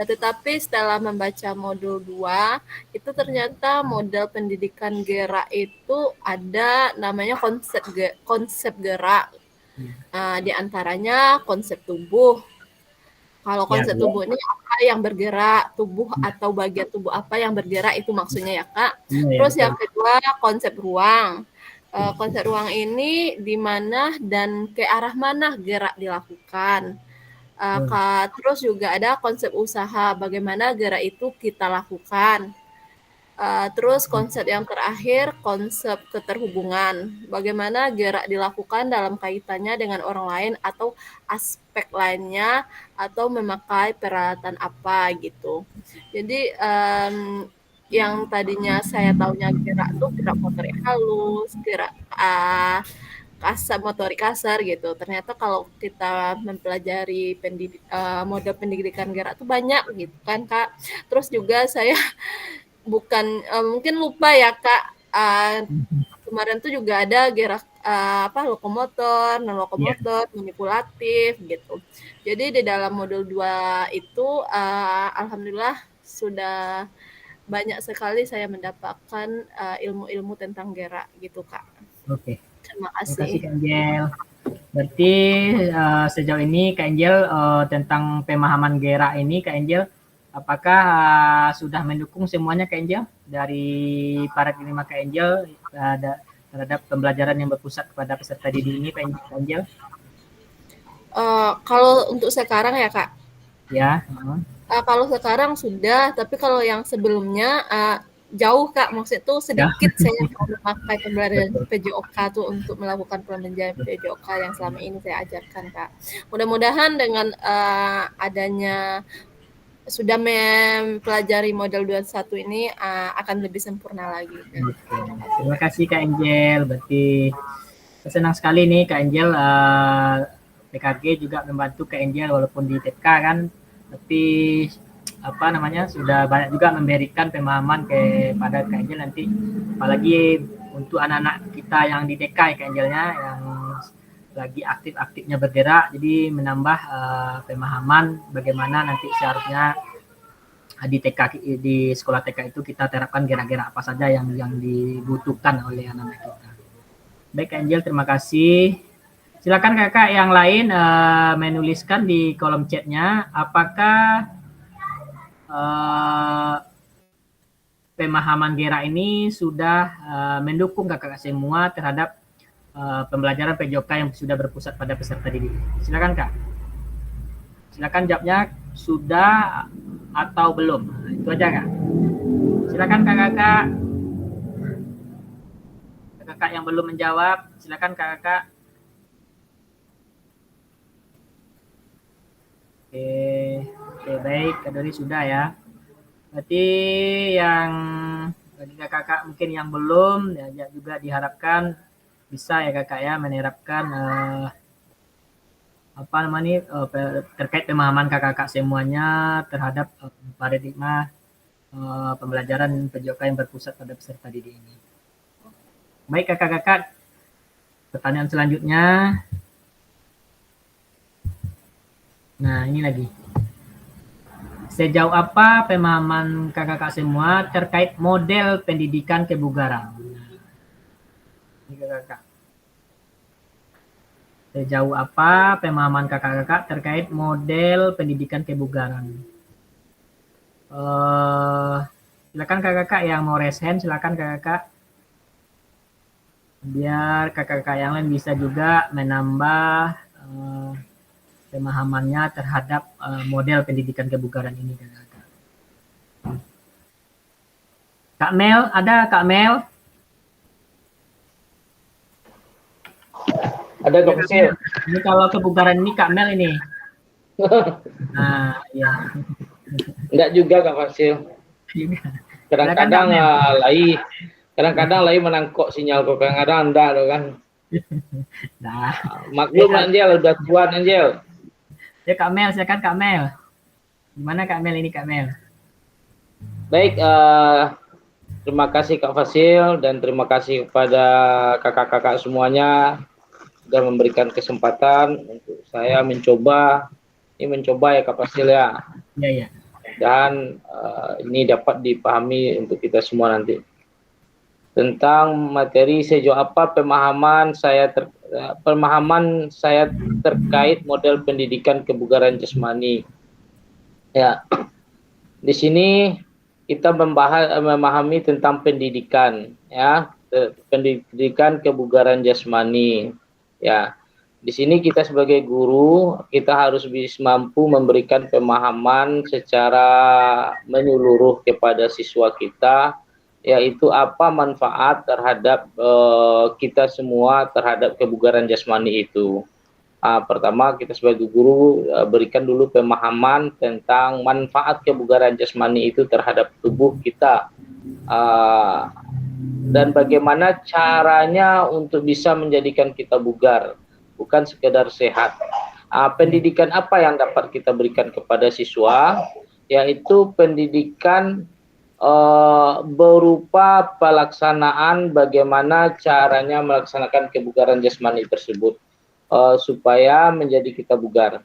Speaker 4: Tetapi setelah membaca modul 2, itu ternyata model pendidikan gerak itu ada namanya konsep gerak. Di antaranya konsep tubuh. Kalau konsep tubuh ini apa yang bergerak, tubuh atau bagian tubuh apa yang bergerak, itu maksudnya ya Kak. Terus yang kedua konsep ruang. Konsep ruang ini di mana dan ke arah mana gerak dilakukan. Terus juga ada konsep usaha, bagaimana gerak itu kita lakukan. Terus konsep yang terakhir, konsep keterhubungan, bagaimana gerak dilakukan dalam kaitannya dengan orang lain atau aspek lainnya, atau memakai peralatan apa gitu. Jadi yang tadinya saya taunya gerak tuh gerak motorik halus, gerak kasar, motorik kasar gitu. Ternyata kalau kita mempelajari model pendidikan gerak tuh banyak gitu kan Kak. Terus juga saya mungkin lupa ya Kak, kemarin tuh juga ada gerak lokomotor, non lokomotor, manipulatif gitu. Jadi di dalam modul 2 itu alhamdulillah sudah banyak sekali saya mendapatkan ilmu-ilmu tentang gerak gitu Kak.
Speaker 1: Oke.
Speaker 4: Terima
Speaker 1: Terima kasih
Speaker 4: kasih.
Speaker 1: Kak Angel. Berarti sejauh ini Kak Angel tentang pemahaman gerak ini Kak Angel, apakah sudah mendukung semuanya Kak Angel dari paradigma Kak Angel terhadap pembelajaran yang berpusat kepada peserta didik ini Kak Angel?
Speaker 4: Kalau untuk sekarang ya Kak,
Speaker 1: Ya.
Speaker 4: kalau sekarang sudah, tapi kalau yang sebelumnya jauh Kak, maksudnya tuh sedikit saya memakai pembelajaran PJOK tuh untuk melakukan pembelajaran PJOK yang selama ini saya ajarkan Kak. Mudah-mudahan dengan adanya sudah mempelajari model 21 ini akan lebih sempurna lagi.
Speaker 1: Terima kasih Kak Angel. Berarti senang sekali nih Kak Angel PKG juga membantu Kak Angel walaupun di TK kan, tapi apa namanya sudah banyak juga memberikan pemahaman kepada Kak Angel nanti, apalagi untuk anak-anak kita yang di TK ya Kak Angelnya yang lagi aktif-aktifnya bergerak, jadi menambah pemahaman bagaimana nanti seharusnya di TK, di sekolah TK itu kita terapkan gerak-gerak apa saja yang dibutuhkan oleh anak-anak kita. Baik Kak Angel, terima kasih. Silakan kakak yang lain menuliskan di kolom chatnya apakah pemahaman gerak ini sudah mendukung kakak semua terhadap pembelajaran PJOK yang sudah berpusat pada peserta didik. Silakan Kak. Silakan jawabnya sudah atau belum. Itu aja Kak. Silakan kakak. Kakak yang belum menjawab, silakan kakak. Oke, baik, Kak Dori sudah ya. Berarti yang bagi kakak mungkin yang belum ya juga diharapkan bisa ya kakak ya menerapkan apa namanya terkait pemahaman kakak semuanya terhadap paradigma pembelajaran PJOK yang berpusat pada peserta didik ini. Baik kakak-kakak, pertanyaan selanjutnya. Nah, ini lagi. Sejauh apa pemahaman kakak-kakak semua terkait model pendidikan kebugaran? Ini kakak-kakak. Sejauh apa pemahaman kakak-kakak terkait model pendidikan kebugaran? Silakan kakak-kakak yang mau raise hand, silakan kakak-kakak. Biar kakak-kakak yang lain bisa juga menambah pemahamannya terhadap model pendidikan kebugaran ini kakak-kakak. Kak Mel, ada Kak Mel?
Speaker 10: Ada Kak Fasil.
Speaker 1: Ini kalau kebugaran ini Kak Mel ini. Nah, ya.
Speaker 10: Enggak juga Kak Fasil. Kadang-kadang kadang-kadang lai menangkok sinyal kok, kadang-kadang enggak loh kan.
Speaker 1: Nah,
Speaker 10: maklum Angel udah kuat Angel.
Speaker 1: Ya Kak Mel, silakan Kak Mel. Gimana Kak Mel ini Kak Mel?
Speaker 10: Baik, terima kasih Kak Fasil dan terima kasih kepada kakak-kakak semuanya sudah memberikan kesempatan untuk saya mencoba ya Kak Fasil ya.
Speaker 1: Iya, iya. Dan
Speaker 10: ini dapat dipahami untuk kita semua nanti. Tentang materi sejauh apa pemahaman saya terkait model pendidikan kebugaran jasmani. Ya, di sini kita memahami tentang pendidikan, ya, pendidikan kebugaran jasmani. Ya, di sini kita sebagai guru kita harus bisa mampu memberikan pemahaman secara menyeluruh kepada siswa kita, yaitu apa manfaat terhadap kita semua terhadap kebugaran jasmani itu. Pertama kita sebagai guru berikan dulu pemahaman tentang manfaat kebugaran jasmani itu terhadap tubuh kita dan bagaimana caranya untuk bisa menjadikan kita bugar, bukan sekedar sehat. Pendidikan apa yang dapat kita berikan kepada siswa, yaitu pendidikan berupa pelaksanaan bagaimana caranya melaksanakan kebugaran jasmani tersebut supaya menjadi kita bugar.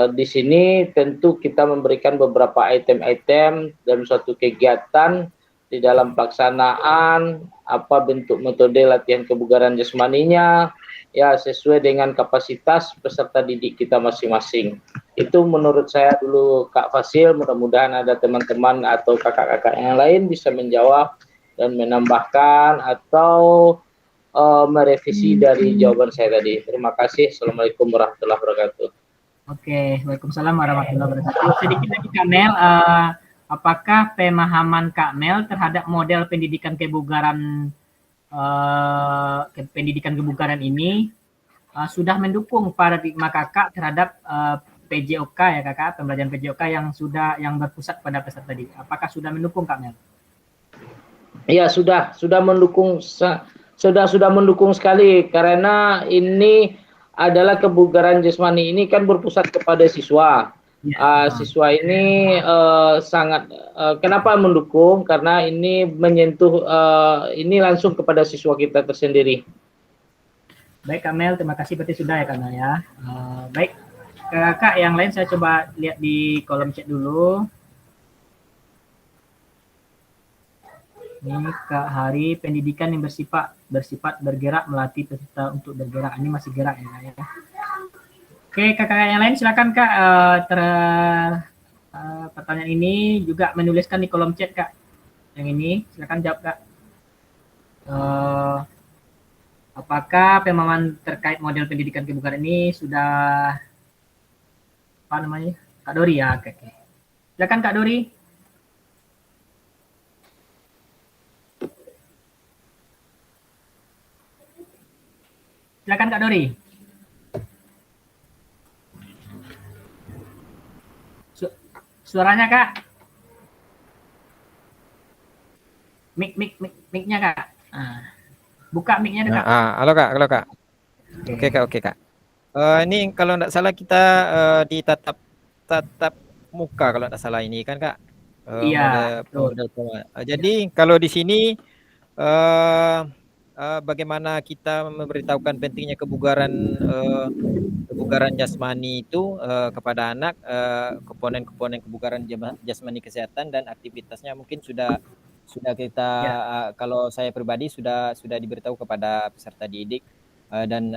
Speaker 10: Di sini tentu kita memberikan beberapa item-item dalam suatu kegiatan di dalam pelaksanaan, apa bentuk metode latihan kebugaran jasmaninya, ya sesuai dengan kapasitas peserta didik kita masing-masing. Itu menurut saya dulu Kak Fasil, mudah-mudahan ada teman-teman atau kakak-kakak yang lain bisa menjawab dan menambahkan atau merevisi dari jawaban saya tadi. Terima kasih. Assalamualaikum warahmatullahi wabarakatuh.
Speaker 1: Oke, waalaikumsalam warahmatullahi wabarakatuh. Sedikit lagi Kak Mel, apakah pemahaman Kak Mel terhadap model pendidikan kebugaran ini sudah mendukung paradigma Kakak terhadap PJOK ya Kakak, pembelajaran PJOK yang berpusat pada peserta didik. Apakah sudah mendukung Kak Mel?
Speaker 10: Iya, sudah mendukung, sudah mendukung sekali, karena ini adalah kebugaran jasmani ini kan berpusat kepada siswa. Siswa ini sangat kenapa mendukung? Karena ini menyentuh ini langsung kepada siswa kita tersendiri.
Speaker 1: Baik Kak Mel, terima kasih berarti sudah ya Kak Mel ya. Baik kakak yang lain saya coba lihat di kolom chat dulu. Ini Kak Hari, pendidikan yang bersifat bergerak, melatih peserta untuk bergerak. Ini masih gerak ya. Oke, kakak yang lain silakan Kak. Pertanyaan ini juga menuliskan di kolom chat Kak. Yang ini silakan jawab Kak. Apakah pemahaman terkait model pendidikan kebugaran ini sudah apa namanya? Kak Dori ya. Oke. Silakan Kak Dori. Silakan Kak Dori. Suaranya Kak. Mic-nya Kak. Buka mic-nya Kak.
Speaker 7: Halo Kak. Oke Kak. Ini kalau tidak salah kita di tatap muka kalau tidak salah ini kan Kak.
Speaker 1: Iya.
Speaker 7: Jadi kalau di sini bagaimana kita memberitahukan pentingnya kebugaran jasmani itu kepada anak, komponen-komponen kebugaran jasmani kesehatan dan aktivitasnya mungkin sudah kita kalau saya pribadi sudah diberitahu kepada peserta didik dan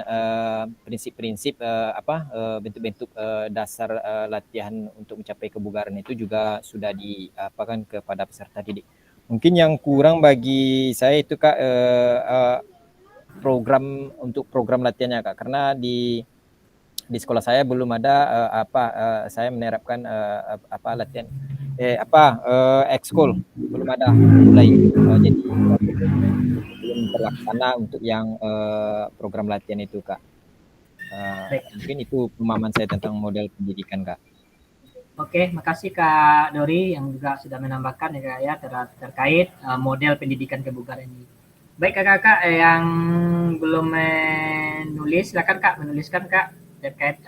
Speaker 7: prinsip-prinsip bentuk-bentuk dasar latihan untuk mencapai kebugaran itu juga sudah diapakan kepada peserta didik. Mungkin yang kurang bagi saya itu Kak program latihannya Kak, karena di sekolah saya belum ada saya menerapkan latihan ekskul belum ada mulai jadi belum terlaksana untuk yang program latihan itu Kak. Mungkin itu pemahaman saya tentang model pendidikan Kak.
Speaker 1: Oke, makasih Kak Dori yang juga sudah menambahkan ya terkait model pendidikan kebugaran ini. Baik kakak-kakak yang belum menulis, silakan Kak menuliskan Kak terkait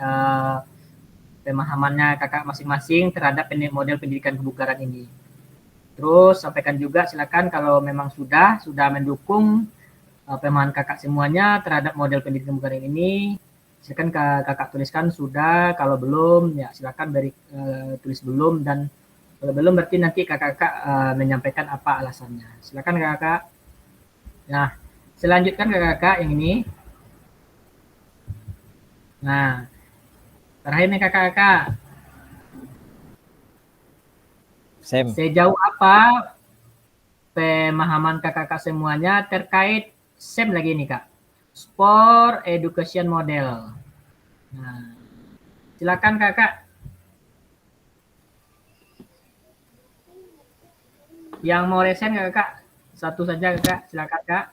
Speaker 1: pemahamannya kakak masing-masing terhadap model pendidikan kebugaran ini. Terus sampaikan juga silakan kalau memang sudah mendukung pemahaman kakak semuanya terhadap model pendidikan kebugaran ini. Silakan kakak tuliskan sudah, kalau belum ya silakan tulis belum, dan kalau belum berarti nanti kakak menyampaikan apa alasannya. Silakan kakak. Nah, selanjutkan kakak yang ini. Nah, terakhir nih kakak. Sejauh apa pemahaman kakak semuanya terkait SEM lagi nih Kak? Sport Education Model. Nah, silakan kakak. Yang mau resen kakak, satu saja kakak, silakan Kak.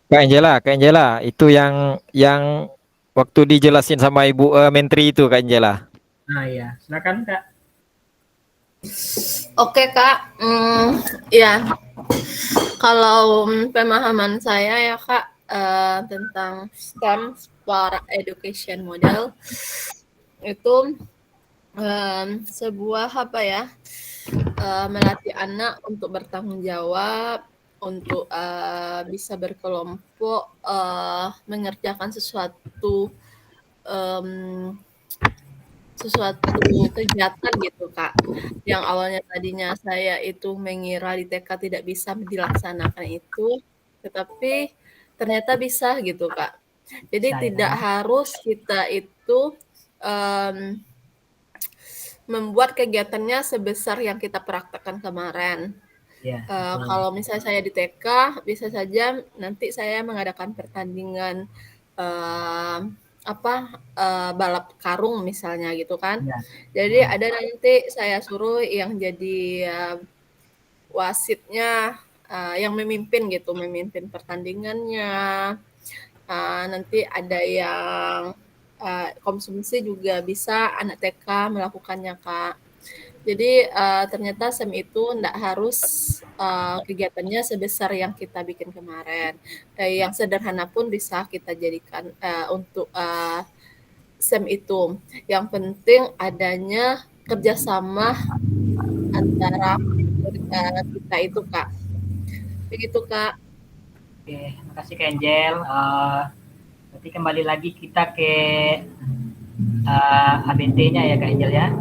Speaker 7: Kak Angela, itu yang waktu dijelasin sama Ibu Menteri itu Kak Angela.
Speaker 1: Nah iya, silakan Kak.
Speaker 4: Oke Kak, ya kalau pemahaman saya ya Kak, tentang STEM Sport Education Model itu sebuah melatih anak untuk bertanggung jawab, untuk bisa berkelompok, mengerjakan sesuatu sesuatu kegiatan gitu Kak, yang awalnya tadinya saya itu mengira di TK tidak bisa dilaksanakan itu, tetapi ternyata bisa gitu Kak. Jadi
Speaker 1: Bisa ya.
Speaker 4: tidak harus kita itu, mmm, membuat kegiatannya sebesar yang kita praktekkan kemarin.
Speaker 1: Ya, betul.
Speaker 4: Kalau misalnya saya di TK, bisa saja nanti saya mengadakan pertandingan, mmm, balap karung misalnya gitu kan.
Speaker 1: Ya.
Speaker 4: Jadi ada nanti saya suruh yang jadi, wasitnya, yang memimpin gitu, memimpin pertandingannya, nanti ada yang, konsumsi juga bisa anak TK melakukannya, Kak. Jadi, ternyata SEM itu ndak harus, kegiatannya sebesar yang kita bikin kemarin. Yang sederhana pun bisa kita jadikan, untuk, SEM itu. Yang penting adanya kerjasama antara kita itu, Kak. Begitu, Kak.
Speaker 1: Oke, makasih Kak Angel. Berarti kembali lagi kita ke ABT-nya ya Kak Angel ya.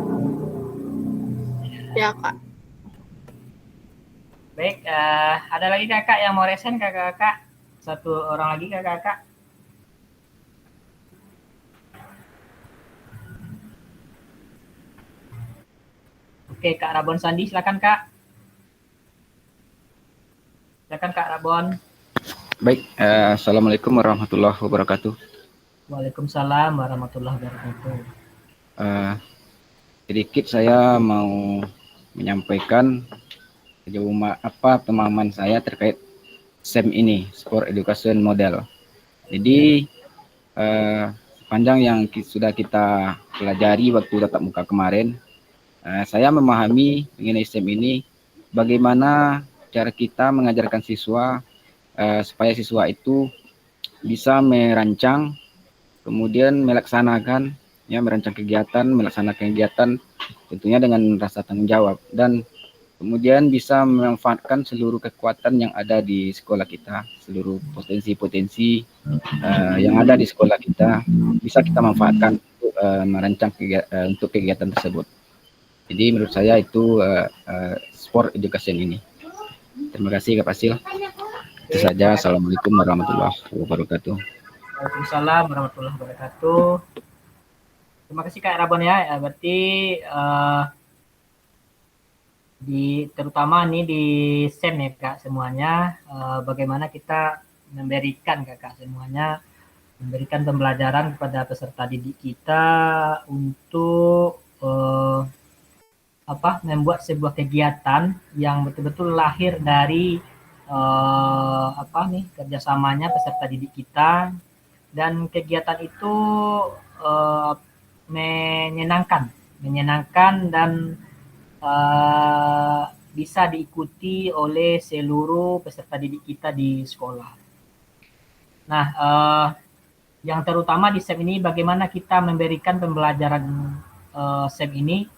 Speaker 4: Ya, Kak.
Speaker 1: Baik, ada lagi kakak yang mau resen kakak-kakak? Satu orang lagi kakak-kakak. Oke, Kak Rabon Sandi, silakan Kak. Silakan Kak Rabon.
Speaker 3: Baik, assalamualaikum warahmatullahi wabarakatuh.
Speaker 1: Waalaikumsalam warahmatullahi wabarakatuh.
Speaker 3: Sedikit saya mau menyampaikan sejauh apa pemahaman saya terkait SEM ini, Sport Education Model. Jadi sepanjang yang sudah kita pelajari waktu tatap muka kemarin, saya memahami mengenai SEM ini bagaimana cara kita mengajarkan siswa supaya siswa itu bisa merancang, kemudian melaksanakan, merancang kegiatan, melaksanakan kegiatan tentunya dengan rasa tanggung jawab, dan kemudian bisa memanfaatkan seluruh kekuatan yang ada di sekolah kita, seluruh potensi-potensi yang ada di sekolah kita bisa kita manfaatkan untuk merancang untuk kegiatan tersebut. Jadi menurut saya itu sport education ini. Terima kasih Kak Fasil. Itu saja. Assalamualaikum warahmatullahi wabarakatuh.
Speaker 1: Waalaikumsalam warahmatullahi wabarakatuh. Terima kasih Kak Rabon ya. Berarti terutama nih di SEM ya Kak semuanya, bagaimana kita memberikan Kakak semuanya, memberikan pembelajaran kepada peserta didik kita untuk membuat sebuah kegiatan yang betul-betul lahir dari kerjasamanya peserta didik kita, dan kegiatan itu menyenangkan dan bisa diikuti oleh seluruh peserta didik kita di sekolah. Nah, yang terutama di SEM ini bagaimana kita memberikan pembelajaran SEM ini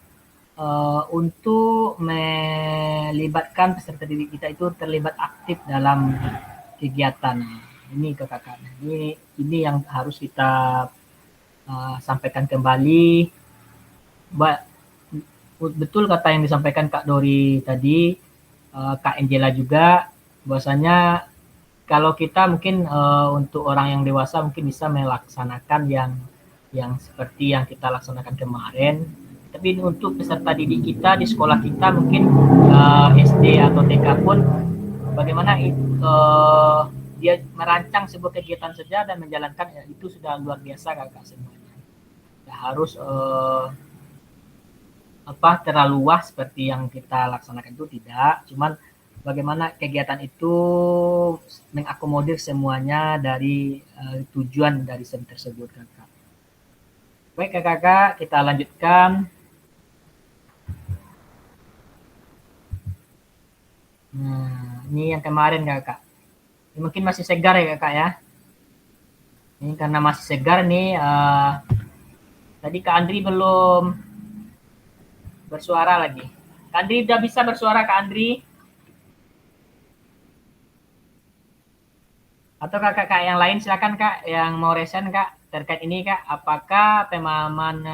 Speaker 1: untuk melibatkan peserta didik kita itu terlibat aktif dalam kegiatan ini kakak. Ini yang harus kita sampaikan kembali. Betul kata yang disampaikan Kak Dori tadi, Kak Angela juga, bahwasanya kalau kita mungkin untuk orang yang dewasa mungkin bisa melaksanakan yang seperti yang kita laksanakan kemarin. Tapi untuk peserta didik kita di sekolah kita mungkin SD atau TK pun bagaimana dia merancang sebuah kegiatan saja dan menjalankan, itu sudah luar biasa kakak semuanya. Tidak harus terlalu luas seperti yang kita laksanakan, itu tidak. Cuman bagaimana kegiatan itu mengakomodir semuanya dari tujuan dari SEM tersebut kakak. Baik kakak, kita lanjutkan. Nah, ini yang kemarin kakak. Ini mungkin masih segar ya kakak ya. Ini karena masih segar nih. Tadi Kak Andri belum bersuara lagi. Kak Andri udah bisa bersuara Kak Andri? Atau kakak yang lain silakan Kak yang mau resen Kak terkait ini Kak. Apakah pemahaman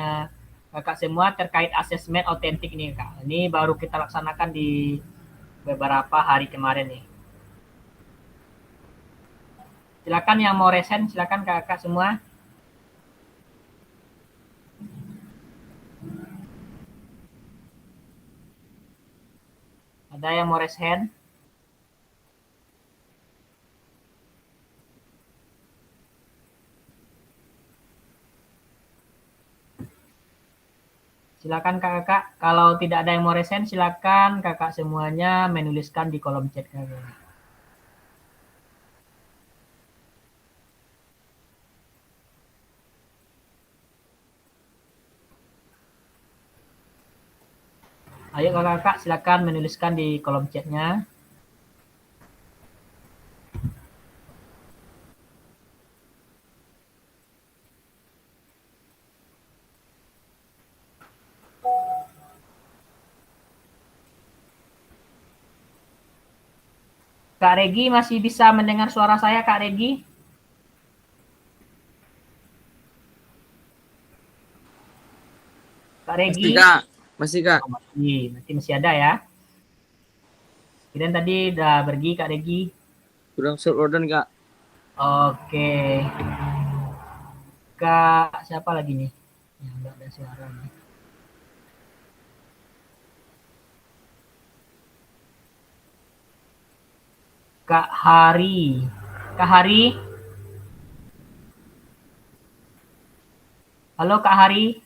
Speaker 1: kakak semua terkait asesmen otentik ini Kak. Ini baru kita laksanakan di beberapa hari kemarin nih. Silakan yang mau resen, silakan kakak semua. Ada yang mau raise hand? Silakan kakak. Kalau tidak ada yang mau raise hand, silakan kakak semuanya menuliskan di kolom chat kakak. Ayo kakak, silakan menuliskan di kolom chatnya. Kak Regi masih bisa mendengar suara saya, Kak Regi? Kak Regi?
Speaker 2: Masih Kak, masih Kak.
Speaker 1: Oh, masih ada ya. Kemudian tadi udah pergi Kak Regi.
Speaker 2: Kurang order Kak.
Speaker 1: Oke. Kak siapa lagi nih? Ya, nggak ada suara nih. Kak Hari. Kak Hari? Halo Kak Hari?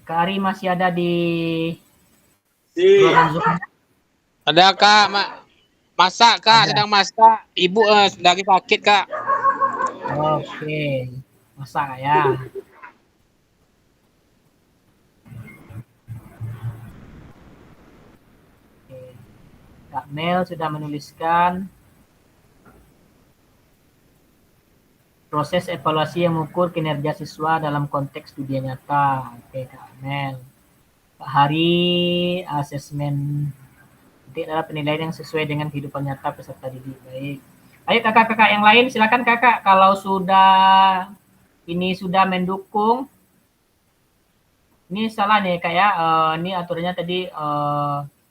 Speaker 1: Kak Hari masih ada di ruangan Zoom?
Speaker 5: Ada Kak, masak Kak, sedang masak. Ibu lagi sakit Kak.
Speaker 1: Oke, masak ya. Oke. Kak Mel sudah menuliskan proses evaluasi yang mengukur kinerja siswa dalam konteks studi nyata. Oke, Kak Mel. Kak Hari, asesmen itu adalah penilaian yang sesuai dengan kehidupan nyata peserta didik. Baik. Ayo kakak-kakak yang lain, silakan kakak kalau sudah ini sudah mendukung. Ini salah nih Kak ya. Ini aturannya tadi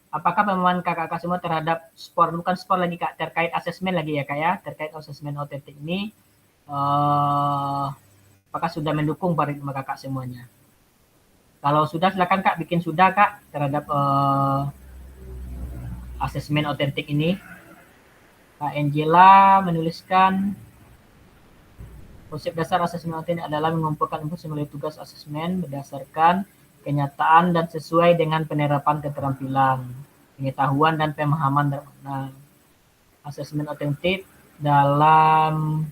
Speaker 1: apakah pemahaman kakak-kakak semua terhadap skor, bukan skor lagi Kak, terkait asesmen lagi ya Kak ya, terkait asesmen otentik ini apakah sudah mendukung paradigma kakak semuanya? Kalau sudah silakan Kak bikin sudah Kak terhadap asesmen otentik ini. Kak Angela menuliskan konsep dasar asesmen otentik adalah mengumpulkan informasi melalui tugas asesmen berdasarkan kenyataan dan sesuai dengan penerapan keterampilan, pengetahuan dan pemahaman. Nah, asesmen otentik dalam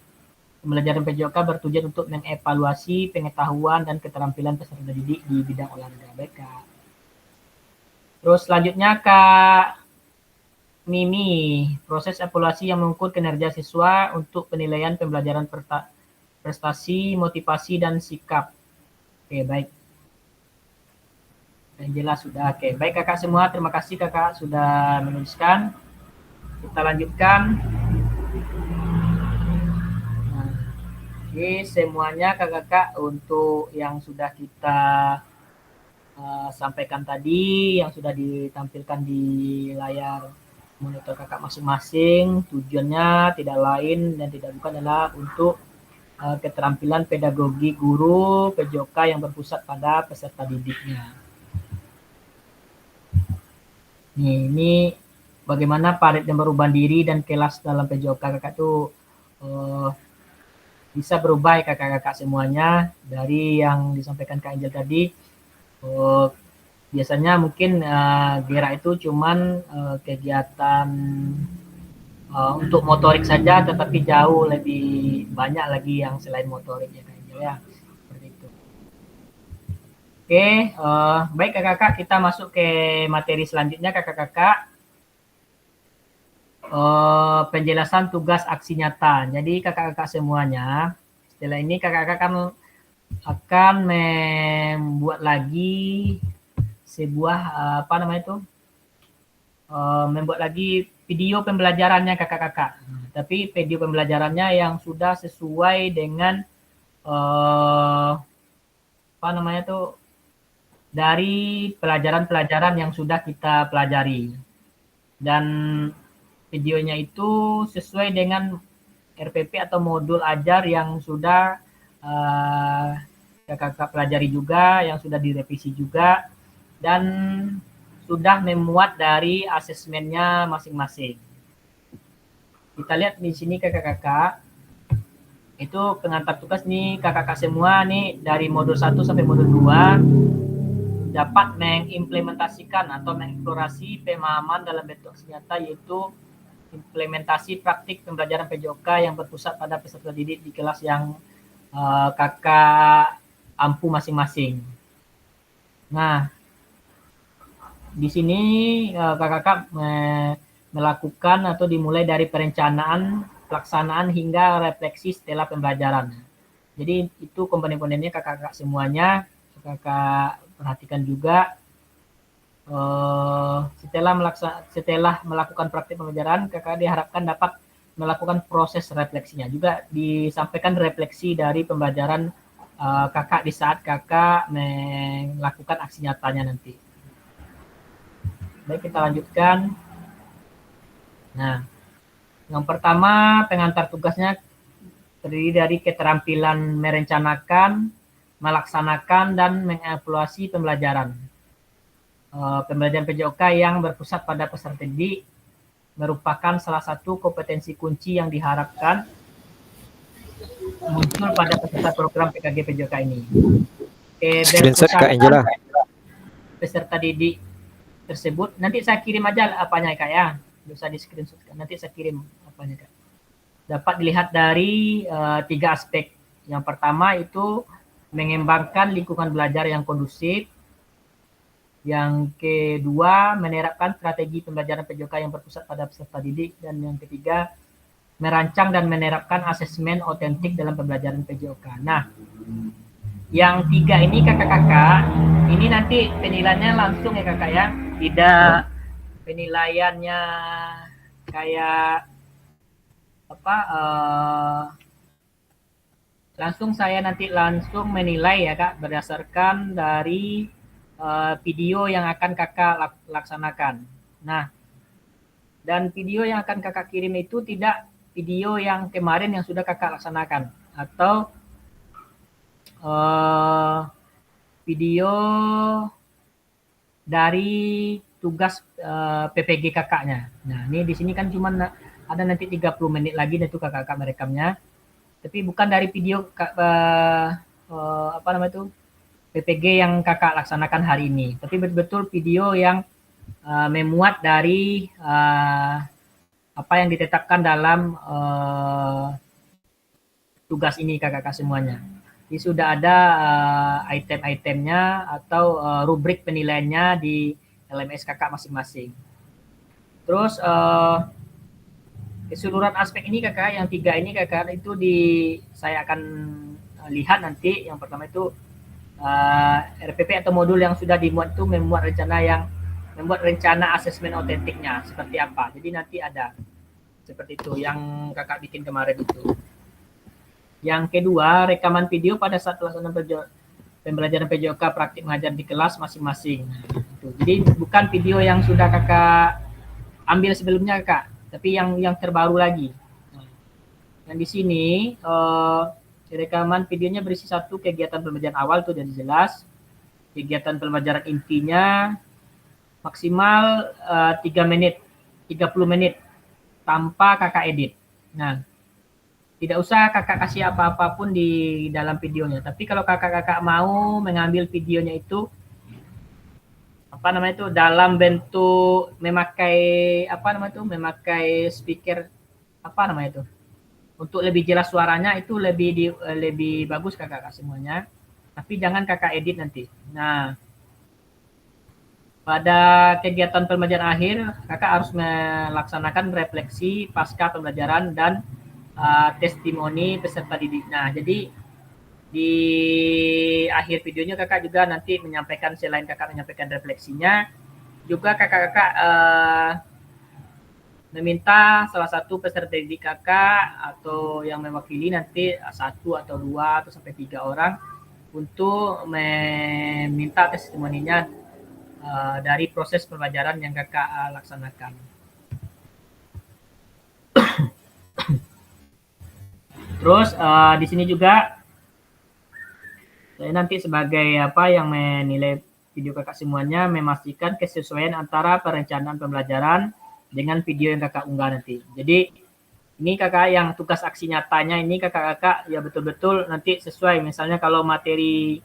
Speaker 1: pembelajaran PJOK bertujuan untuk mengevaluasi pengetahuan dan keterampilan peserta didik di bidang olahraga. Baik Kak. Terus selanjutnya Kak Mimi, proses evaluasi yang mengukur kinerja siswa untuk penilaian pembelajaran prestasi, motivasi, dan sikap. Oke, baik. Yang jelas sudah. Oke, baik kakak semua. Terima kasih kakak sudah menuliskan. Kita lanjutkan. Nah, oke, semuanya kakak-kakak untuk yang sudah kita sampaikan tadi, yang sudah ditampilkan di layar monitor kakak masing-masing, tujuannya tidak lain dan tidak bukan adalah untuk keterampilan pedagogi guru PJOK yang berpusat pada peserta didiknya. Ini bagaimana paradigma perubahan diri dan kelas dalam PJOK kakak itu bisa berubah ya kakak-kakak semuanya dari yang disampaikan Kak Angel tadi. Biasanya mungkin Gera itu cuman kegiatan untuk motorik saja, tetapi jauh lebih banyak lagi yang selain motorik ya Kak Angel ya. Seperti itu. Oke, baik kakak-kakak, kita masuk ke materi selanjutnya kakak-kakak. Penjelasan tugas aksi nyata. Jadi kakak-kakak semuanya, setelah ini kakak-kakak akan membuat lagi sebuah membuat lagi video pembelajarannya kakak-kakak. Tapi video pembelajarannya yang sudah sesuai dengan dari pelajaran-pelajaran yang sudah kita pelajari. Dan videonya itu sesuai dengan RPP atau modul ajar yang sudah kakak pelajari juga, yang sudah direvisi juga, dan sudah memuat dari asesmennya masing-masing. Kita lihat di sini kakak-kakak, itu pengantar tugas nih kakak-kakak semua nih dari modul 1 sampai modul 2 dapat mengimplementasikan atau mengeksplorasi pemahaman dalam bentuk nyata, yaitu implementasi praktik pembelajaran PJOK yang berpusat pada peserta didik di kelas yang kakak ampu masing-masing. Nah, di sini kakak-kakak melakukan atau dimulai dari perencanaan, pelaksanaan hingga refleksi setelah pembelajaran. Jadi itu komponen-komponennya kakak-kakak semuanya, kakak perhatikan juga. Setelah melakukan praktik pembelajaran, kakak diharapkan dapat melakukan proses refleksinya. Juga disampaikan refleksi dari pembelajaran kakak di saat kakak melakukan aksi nyatanya nanti. Baik, kita lanjutkan. Nah, yang pertama pengantar tugasnya terdiri dari keterampilan merencanakan, melaksanakan, dan mengevaluasi pembelajaran. Pembelajaran PJOK yang berpusat pada peserta didik merupakan salah satu kompetensi kunci yang diharapkan muncul pada peserta program PKG PJOK ini.
Speaker 7: Screenshot Kak Angela.
Speaker 1: Peserta didik tersebut, nanti saya kirim aja apanya Kak ya, bisa di screenshot, nanti saya kirim apanya Kak. Dapat dilihat dari 3 aspek. Yang pertama itu mengembangkan lingkungan belajar yang kondusif. Yang kedua, menerapkan strategi pembelajaran PJOK yang berpusat pada peserta didik. Dan yang ketiga, merancang dan menerapkan asesmen otentik dalam pembelajaran PJOK. Nah, yang 3 ini kakak-kakak, ini nanti penilaiannya langsung ya kakak ya, tidak penilaiannya kayak langsung saya nanti langsung menilai ya kak, berdasarkan dari video yang akan kakak laksanakan. Nah, dan video yang akan kakak kirim itu tidak video yang kemarin yang sudah kakak laksanakan, atau video dari tugas PPG kakaknya. Nah, ini di sini kan cuma ada nanti 30 menit lagi itu kakak-kakak merekamnya. Tapi bukan dari video PPG yang kakak laksanakan hari ini, tapi betul-betul video yang memuat dari apa yang ditetapkan dalam tugas ini kakak-kakak semuanya. Jadi sudah ada item-itemnya atau rubrik penilaiannya di LMS kakak masing-masing. Terus keseluruhan aspek ini kakak, yang 3 ini kakak itu saya akan lihat nanti. Yang pertama itu RPP atau modul yang sudah dimuat itu membuat rencana asesmen otentiknya seperti apa. Jadi nanti ada seperti itu yang kakak bikin kemarin itu. Yang kedua, rekaman video pada saat pelaksanaan pembelajaran PJOK praktik mengajar di kelas masing-masing. Jadi bukan video yang sudah kakak ambil sebelumnya kakak, tapi yang terbaru lagi. Yang di sini rekaman videonya berisi 1 kegiatan pembelajaran awal itu dan jelas, kegiatan pembelajaran intinya maksimal 30 menit tanpa kakak edit. Nah, tidak usah kakak kasih apa-apapun di dalam videonya, tapi kalau kakak-kakak mau mengambil videonya itu dalam bentuk memakai memakai speaker untuk lebih jelas suaranya, itu lebih bagus kakak semuanya, tapi jangan kakak edit nanti. Nah, pada kegiatan pembelajaran akhir kakak harus melaksanakan refleksi pasca pembelajaran dan testimoni peserta didik. Nah, jadi di akhir videonya kakak juga nanti menyampaikan, selain kakak menyampaikan refleksinya, juga kakak-kakak meminta salah satu peserta didik kakak atau yang mewakili nanti 1 atau 2 atau sampai 3 orang untuk meminta testimoninya dari proses pembelajaran yang kakak laksanakan. Terus di sini juga saya nanti sebagai yang menilai video kakak semuanya, memastikan kesesuaian antara perencanaan pembelajaran dengan video yang kakak unggah nanti. Jadi ini kakak yang tugas aksi nyatanya ini kakak-kakak ya betul-betul nanti sesuai. Misalnya kalau materi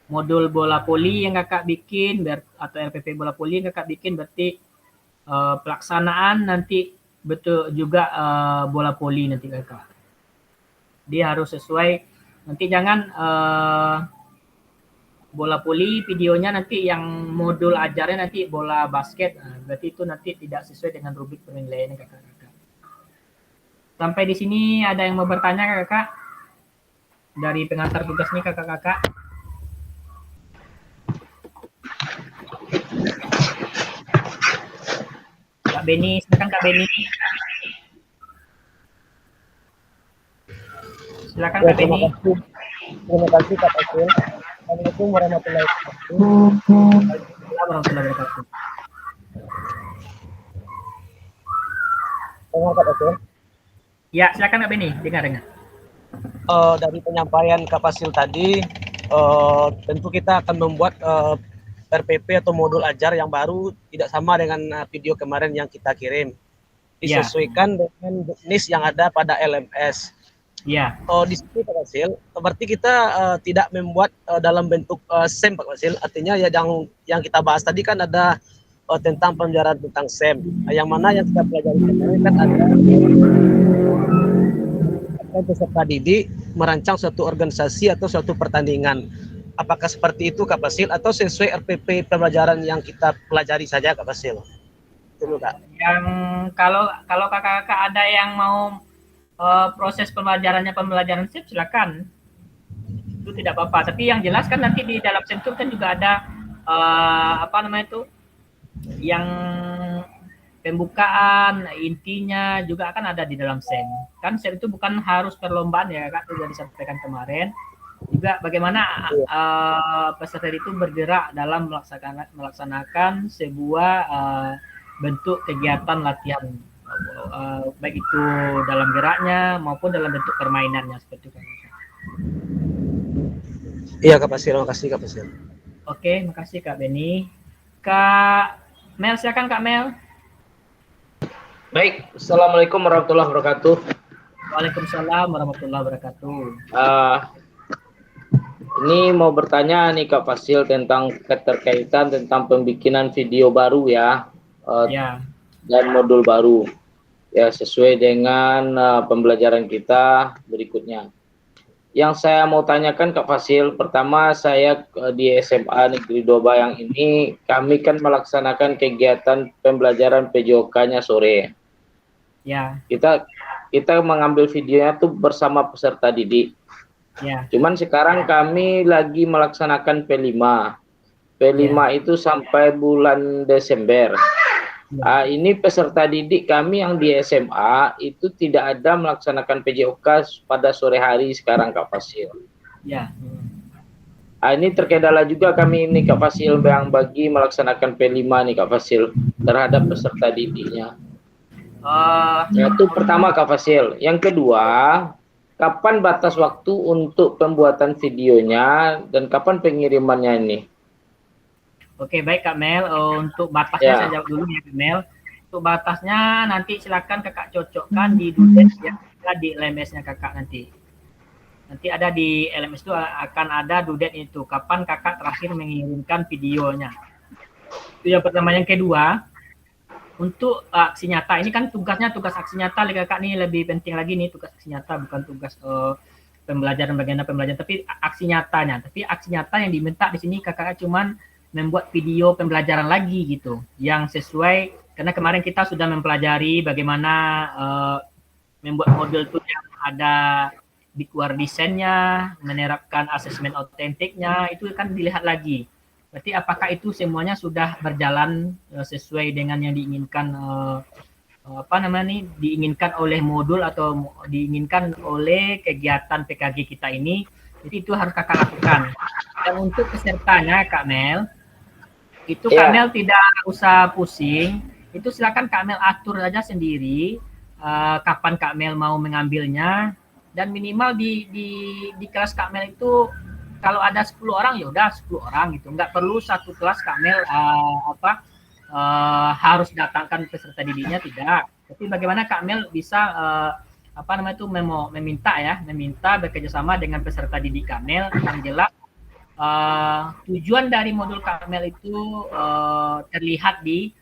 Speaker 1: modul bola voli yang kakak bikin atau RPP bola voli yang kakak bikin, berarti pelaksanaan nanti betul juga bola voli nanti kakak. Dia harus sesuai. Nanti jangan bola voli videonya nanti yang modul ajarnya nanti bola basket. Berarti itu nanti tidak sesuai dengan rubrik penilaian kakak-kakak. Sampai di sini ada yang mau bertanya kakak? Dari pengantar tugas nih kakak-kakak. Kak Beni, silakan Kak Beni. Silakan Kak Beni.
Speaker 11: Terima kasih Kak Pasil. Assalamualaikum warahmatullahi wabarakatuh.
Speaker 1: Waalaikumsalam warahmatullahi wabarakatuh.
Speaker 11: Dengar Kak Pasil?
Speaker 1: Ya, silakan Kak Beni, dengar.
Speaker 11: Dari penyampaian Kak Pasil tadi, tentu kita akan membuat RPP atau modul ajar yang baru tidak sama dengan video kemarin yang kita kirim. Disesuaikan dengan jenis yang ada pada LMS.
Speaker 1: Ya.
Speaker 11: Di sini Pak Pasil, berarti kita tidak membuat dalam bentuk SEM Pak Pasil. Artinya ya yang kita bahas tadi kan ada tentang pembelajaran tentang SEM. Yang mana yang kita pelajari kemarin kan ada peserta didik merancang suatu organisasi atau suatu pertandingan. Apakah seperti itu Kak Pasil atau sesuai RPP pembelajaran yang kita pelajari saja Kak Pasil? Itu Kak.
Speaker 1: Yang kalau kakak-kakak ada yang mau proses pembelajaran SEM silakan. Itu tidak apa-apa. Tapi yang jelas kan nanti di dalam SEM itu kan juga ada yang pembukaan, intinya juga akan ada di dalam SEM. Kan SEM itu bukan harus perlombaan ya Kak, sudah disampaikan kemarin. Juga bagaimana peserta itu bergerak dalam melaksanakan sebuah bentuk kegiatan latihan, baik itu dalam geraknya maupun dalam bentuk permainannya seperti itu.
Speaker 11: Iya Kak Pasil, terima kasih Kak Pasil.
Speaker 1: Oke, makasih Kak Beni. Kak Mel, silakan Kak Mel.
Speaker 10: Baik, Assalamualaikum warahmatullahi wabarakatuh.
Speaker 1: Waalaikumsalam warahmatullahi wabarakatuh.
Speaker 10: Ini mau bertanya nih Kak Pasil tentang keterkaitan tentang pembikinan video baru ya, dan modul baru ya sesuai dengan pembelajaran kita berikutnya. Yang saya mau tanyakan Kak Pasil, pertama saya di SMA Negeri Dobayang ini kami kan melaksanakan kegiatan pembelajaran PJOK-nya sore.
Speaker 1: Ya.
Speaker 10: Kita mengambil videonya tuh bersama peserta didik.
Speaker 1: Ya.
Speaker 10: Cuman sekarang kami lagi melaksanakan P5. P5 itu sampai bulan Desember. Ini peserta didik kami yang di SMA itu tidak ada melaksanakan PJOK pada sore hari sekarang Kak Pasil.
Speaker 1: Ya.
Speaker 10: Ini terkendala juga kami ini Kak Pasil yang bagi melaksanakan P5 nih Kak Pasil terhadap peserta didiknya. Itu pertama Kak Pasil. Yang kedua, kapan batas waktu untuk pembuatan videonya dan kapan pengirimannya ini?
Speaker 1: Oke, baik Kak Mel. Untuk batasnya saya jawab dulu ya Kak Mel. Untuk batasnya nanti silakan kakak cocokkan di dudet yang ada di LMS-nya kakak nanti. Nanti ada di LMS itu akan ada dudet itu. Kapan kakak terakhir mengirimkan videonya. Itu yang pertama. Yang kedua, untuk aksi nyata. Ini kan tugasnya tugas aksi nyata. Kakak nih lebih penting lagi nih tugas aksi nyata. Bukan tugas pembelajaran bagaimana pembelajaran. Tapi aksi nyatanya. Tapi aksi nyata yang diminta di sini kakak cuman membuat video pembelajaran lagi gitu. Yang sesuai. Karena kemarin kita sudah mempelajari bagaimana membuat model itu yang ada big-war desainnya, menerapkan asesmen otentiknya, itu kan dilihat lagi. Berarti apakah itu semuanya sudah berjalan sesuai dengan yang diinginkan diinginkan oleh modul atau diinginkan oleh kegiatan PKG kita ini. Jadi itu harus kakak lakukan. Dan untuk pesertanya Kak Mel, itu
Speaker 10: Iya.
Speaker 1: Kak Mel tidak usah pusing. Itu silakan Kak Mel atur aja sendiri kapan Kak Mel mau mengambilnya, dan minimal di kelas Kak Mel itu kalau ada 10 orang ya udah 10 orang gitu. Nggak perlu satu kelas Kak Mel harus datangkan peserta didiknya, tidak. Tapi bagaimana Kak Mel bisa meminta bekerjasama dengan peserta didik Kak Mel yang jelas tujuan dari modul Kak Mel itu terlihat di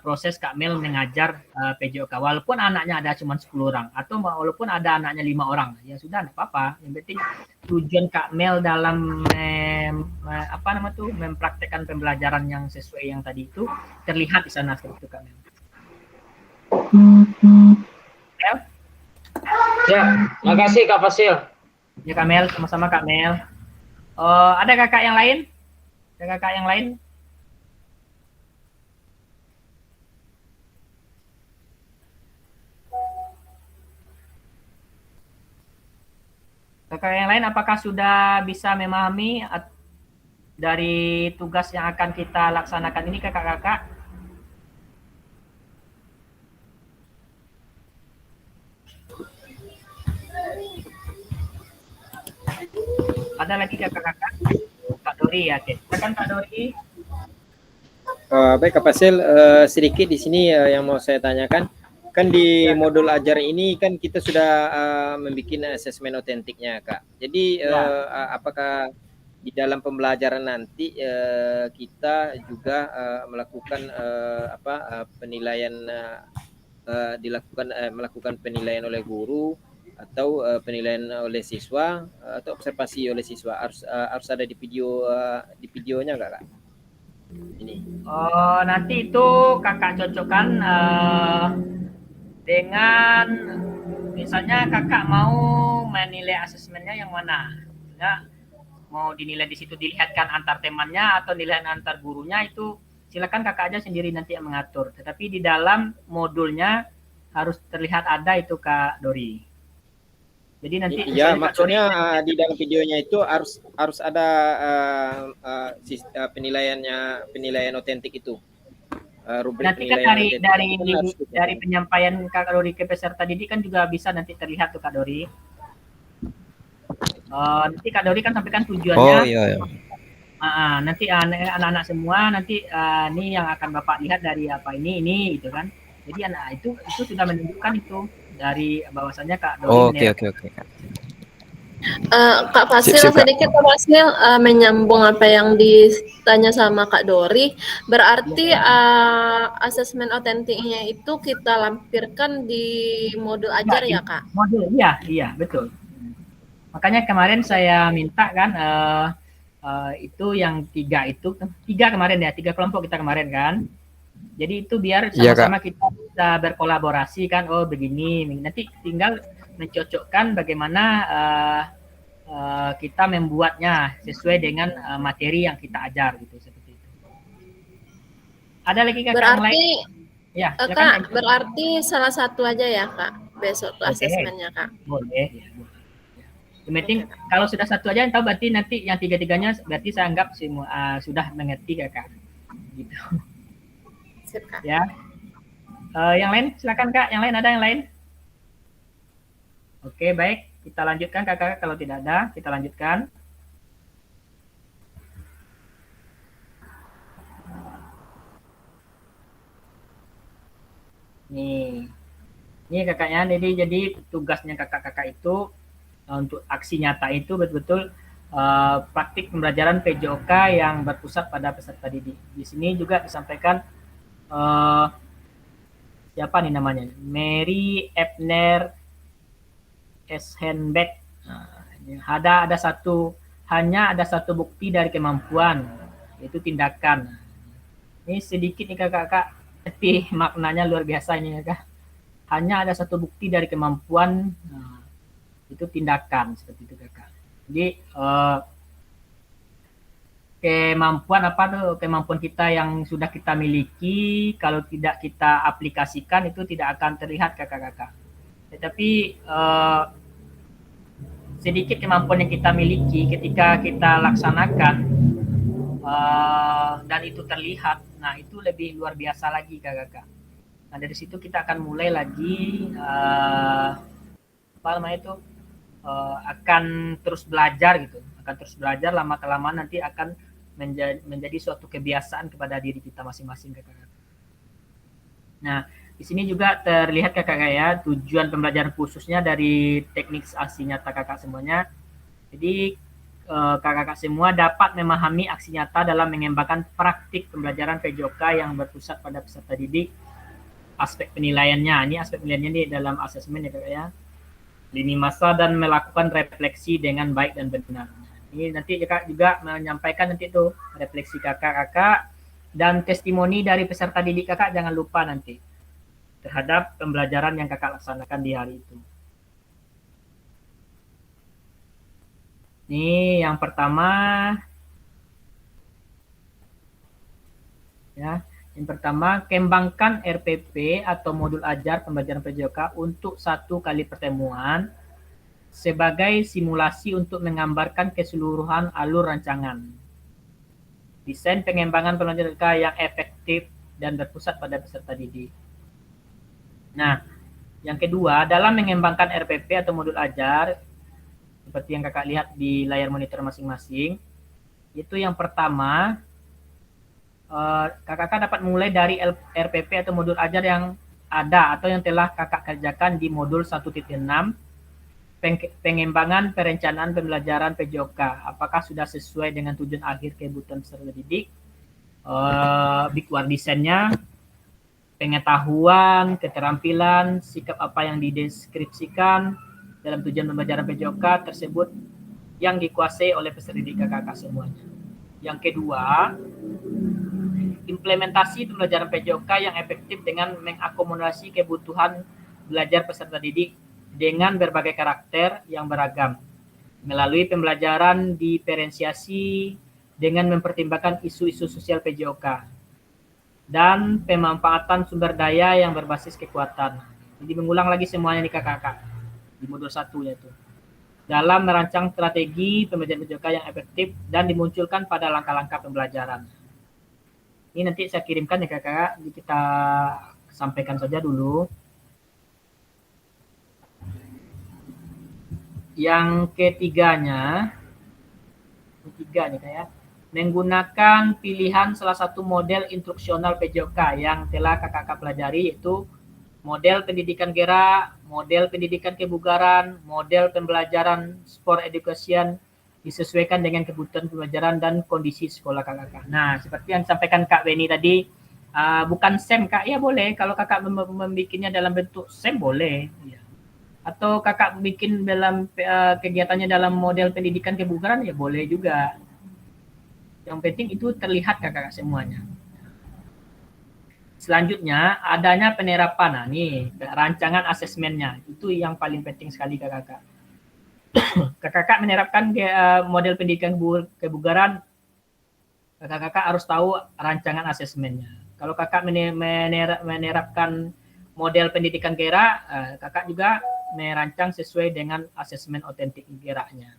Speaker 1: proses Kak Mel mengajar PJOK, walaupun anaknya ada cuma 10 orang atau walaupun ada anaknya 5 orang, ya sudah enggak apa-apa. Yang penting tujuan Kak Mel dalam mempraktekkan pembelajaran yang sesuai yang tadi itu terlihat di sana seperti itu Kak Mel. Mel?
Speaker 10: Ya, makasih Kak Fasil.
Speaker 1: Ya Kak Mel, sama-sama Kak Mel. Ada kakak yang lain? Ada kakak yang lain? Kakak yang lain apakah sudah bisa memahami dari tugas yang akan kita laksanakan ini kakak-kakak? Ada lagi kakak-kakak? Kak Dori ya, silakan Kak Dori.
Speaker 7: Baik Kak Fasil, sedikit di sini yang mau saya tanyakan. Kan di modul ajar ini kan kita sudah membuat asesmen otentiknya Kak. Jadi apakah di dalam pembelajaran nanti kita juga melakukan penilaian melakukan penilaian oleh guru atau penilaian oleh siswa atau observasi oleh siswa, harus ada di videonya nggak Kak? Ini.
Speaker 1: Nanti itu kakak cocokkan dengan misalnya kakak mau menilai asesmennya yang mana, ya, mau dinilai di situ dilihatkan antar temannya atau nilai antar gurunya, itu silakan kakak aja sendiri nanti yang mengatur. Tetapi di dalam modulnya harus terlihat ada itu Kak Dori. Jadi nanti
Speaker 7: ya maksudnya di dalam videonya itu harus ada penilaian otentik itu.
Speaker 1: Nanti kan dari penyampaian Kak Dori ke peserta didik kan juga bisa nanti terlihat tuh Kak Dori. Nanti Kak Dori kan sampaikan tujuannya.
Speaker 7: Oh iya.
Speaker 1: Nanti anak-anak semua nanti ini yang akan Bapak lihat dari apa ini gitu kan. Jadi anak itu sudah menunjukkan itu dari bahwasannya Kak Dori.
Speaker 7: Oke.
Speaker 4: Kak Fasil, sedikit Kak Fasil menyambung apa yang ditanya sama Kak Dori. Berarti asesmen otentiknya itu kita lampirkan di modul ajar ya Kak?
Speaker 1: Modul, iya betul. Makanya kemarin saya minta kan itu yang tiga kemarin ya, 3 kelompok kita kemarin kan. Jadi itu biar sama-sama kita bisa berkolaborasi kan, begini. Nanti tinggal mencocokkan bagaimana kita membuatnya sesuai dengan materi yang kita ajar gitu, seperti itu. Ada lagi kakak yang lain? Ya,
Speaker 4: Kak, berarti salah satu aja ya Kak besok asesmennya Kak?
Speaker 1: Boleh. Yang penting kalau sudah satu aja tahu, berarti nanti yang tiga-tiganya berarti saya anggap semua sudah mengerti kakak. Gitu.
Speaker 4: Sip, Kak.
Speaker 1: Ya. Yang lain silakan Kak. Yang lain ada yang lain? Oke, baik. Kita lanjutkan kakak. Kalau tidak ada, kita lanjutkan. Ini kakaknya. Jadi tugasnya kakak-kakak itu untuk aksi nyata itu betul-betul praktik pembelajaran PJOK yang berpusat pada peserta didik. Di sini juga disampaikan siapa nih namanya? Mary Ebner Eshenbeck. Hanya ada satu bukti dari kemampuan, yaitu tindakan. Ini sedikit nih kakak-kakak, tapi maknanya luar biasa ini kakak. Hanya ada satu bukti dari kemampuan, itu tindakan, seperti itu kakak. Jadi kemampuan kita yang sudah kita miliki, kalau tidak kita aplikasikan itu tidak akan terlihat kakak-kakak. Tetapi sedikit kemampuan yang kita miliki ketika kita laksanakan dan itu terlihat, nah itu lebih luar biasa lagi kakak. Nah dari situ kita akan mulai lagi apa namanya itu akan terus belajar gitu, akan terus belajar, lama kelamaan nanti akan menjadi suatu kebiasaan kepada diri kita masing-masing kakak. Nah di sini juga terlihat kakak ya tujuan pembelajaran khususnya dari teknik aksi nyata kakak semuanya. Jadi kakak-kakak semua dapat memahami aksi nyata dalam mengembangkan praktik pembelajaran PJOK yang berpusat pada peserta didik. Aspek penilaiannya, ini aspek penilaiannya di dalam asesmen ya kakak ya. Lini masa dan melakukan refleksi dengan baik dan benar. Ini nanti kakak juga menyampaikan nanti tuh refleksi kakak-kakak dan testimoni dari peserta didik kakak, jangan lupa nanti terhadap pembelajaran yang kakak laksanakan di hari itu. Ini yang pertama ya. Yang pertama, kembangkan RPP atau modul ajar pembelajaran PJOK untuk 1 kali pertemuan sebagai simulasi untuk menggambarkan keseluruhan alur rancangan. Desain pengembangan pembelajaran PJOK yang efektif dan berpusat pada peserta didik. Nah, yang kedua, dalam mengembangkan RPP atau modul ajar, seperti yang kakak lihat di layar monitor masing-masing, itu yang pertama, kakak dapat mulai dari RPP atau modul ajar yang ada atau yang telah kakak kerjakan di modul 1.6, pengembangan perencanaan pembelajaran PJOK. Apakah sudah sesuai dengan tujuan akhir kebutuhan peserta didik? Big desainnya, pengetahuan, keterampilan, sikap apa yang dideskripsikan dalam tujuan pembelajaran PJOK tersebut yang dikuasai oleh peserta didik kakak semuanya. Yang kedua, implementasi pembelajaran PJOK yang efektif dengan mengakomodasi kebutuhan belajar peserta didik dengan berbagai karakter yang beragam melalui pembelajaran diferensiasi dengan mempertimbangkan isu-isu sosial PJOK dan pemanfaatan sumber daya yang berbasis kekuatan. Jadi mengulang lagi semuanya nih kakak-kakak di modul 1 yaitu dalam merancang strategi pembelajaran PJOK yang efektif dan dimunculkan pada langkah-langkah pembelajaran. Ini nanti saya kirimkan ya kakak, kita sampaikan saja dulu. Yang ketiganya, nih kayak menggunakan pilihan salah satu model instruksional PJOK yang telah kakak pelajari, yaitu model pendidikan gerak, model pendidikan kebugaran, model pembelajaran sport education disesuaikan dengan kebutuhan pembelajaran dan kondisi sekolah kakak. Nah, seperti yang disampaikan Kak Beni tadi, bukan SEM Kak, ya boleh. Kalau kakak membikinnya dalam bentuk SEM boleh. Ya. Atau kakak bikin dalam kegiatannya dalam model pendidikan kebugaran, ya boleh juga. Yang penting itu terlihat kakak semuanya. Selanjutnya, adanya penerapan. Nah, nih, rancangan asesmennya. Itu yang paling penting sekali kakak. Kakak menerapkan model pendidikan kebugaran, kakak harus tahu rancangan asesmennya. Kalau kakak menerapkan model pendidikan gerak, kakak juga merancang sesuai dengan asesmen otentik geraknya.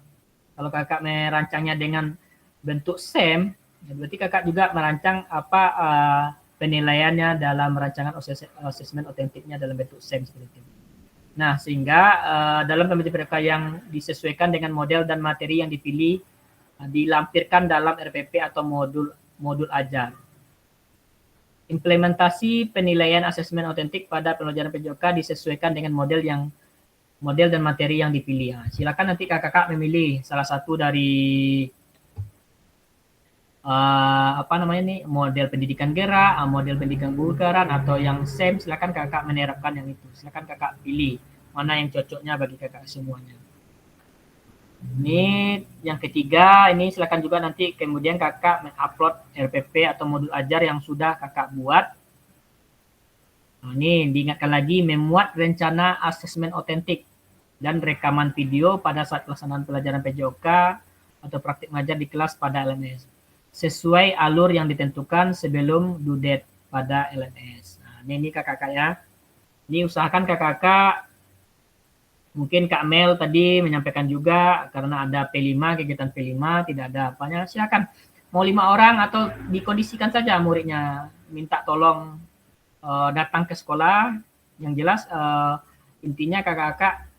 Speaker 1: Kalau kakak merancangnya dengan bentuk SEM, berarti kakak juga merancang apa penilaiannya dalam rancangan asesmen otentiknya dalam bentuk SEM seperti itu. Nah, sehingga dalam pembelajaran PJOK yang disesuaikan dengan model dan materi yang dipilih dilampirkan dalam RPP atau modul ajar. Implementasi penilaian asesmen otentik pada pembelajaran PJOK disesuaikan dengan model dan materi yang dipilih. Nah, silakan nanti kakak memilih salah satu dari model pendidikan gerak, model pendidikan kebugaran atau yang SEM, silakan kakak menerapkan yang itu. Silakan kakak pilih mana yang cocoknya bagi kakak semuanya. Ini yang ketiga, ini silakan juga nanti kemudian kakak mengupload RPP atau modul ajar yang sudah kakak buat. Nah, ini diingatkan lagi, memuat rencana asesmen otentik dan rekaman video pada saat pelaksanaan pelajaran PJOK atau praktik mengajar di kelas pada LMS sesuai alur yang ditentukan sebelum due date pada LMS. Nah, ini kakak-kakak ya. Ini usahakan kakak-kakak Mungkin Kak Mel tadi menyampaikan juga karena ada P5, kegiatan P5, tidak ada apanya, silakan. Mau 5 orang atau dikondisikan saja muridnya, minta tolong datang ke sekolah. Yang jelas intinya kakak-kakak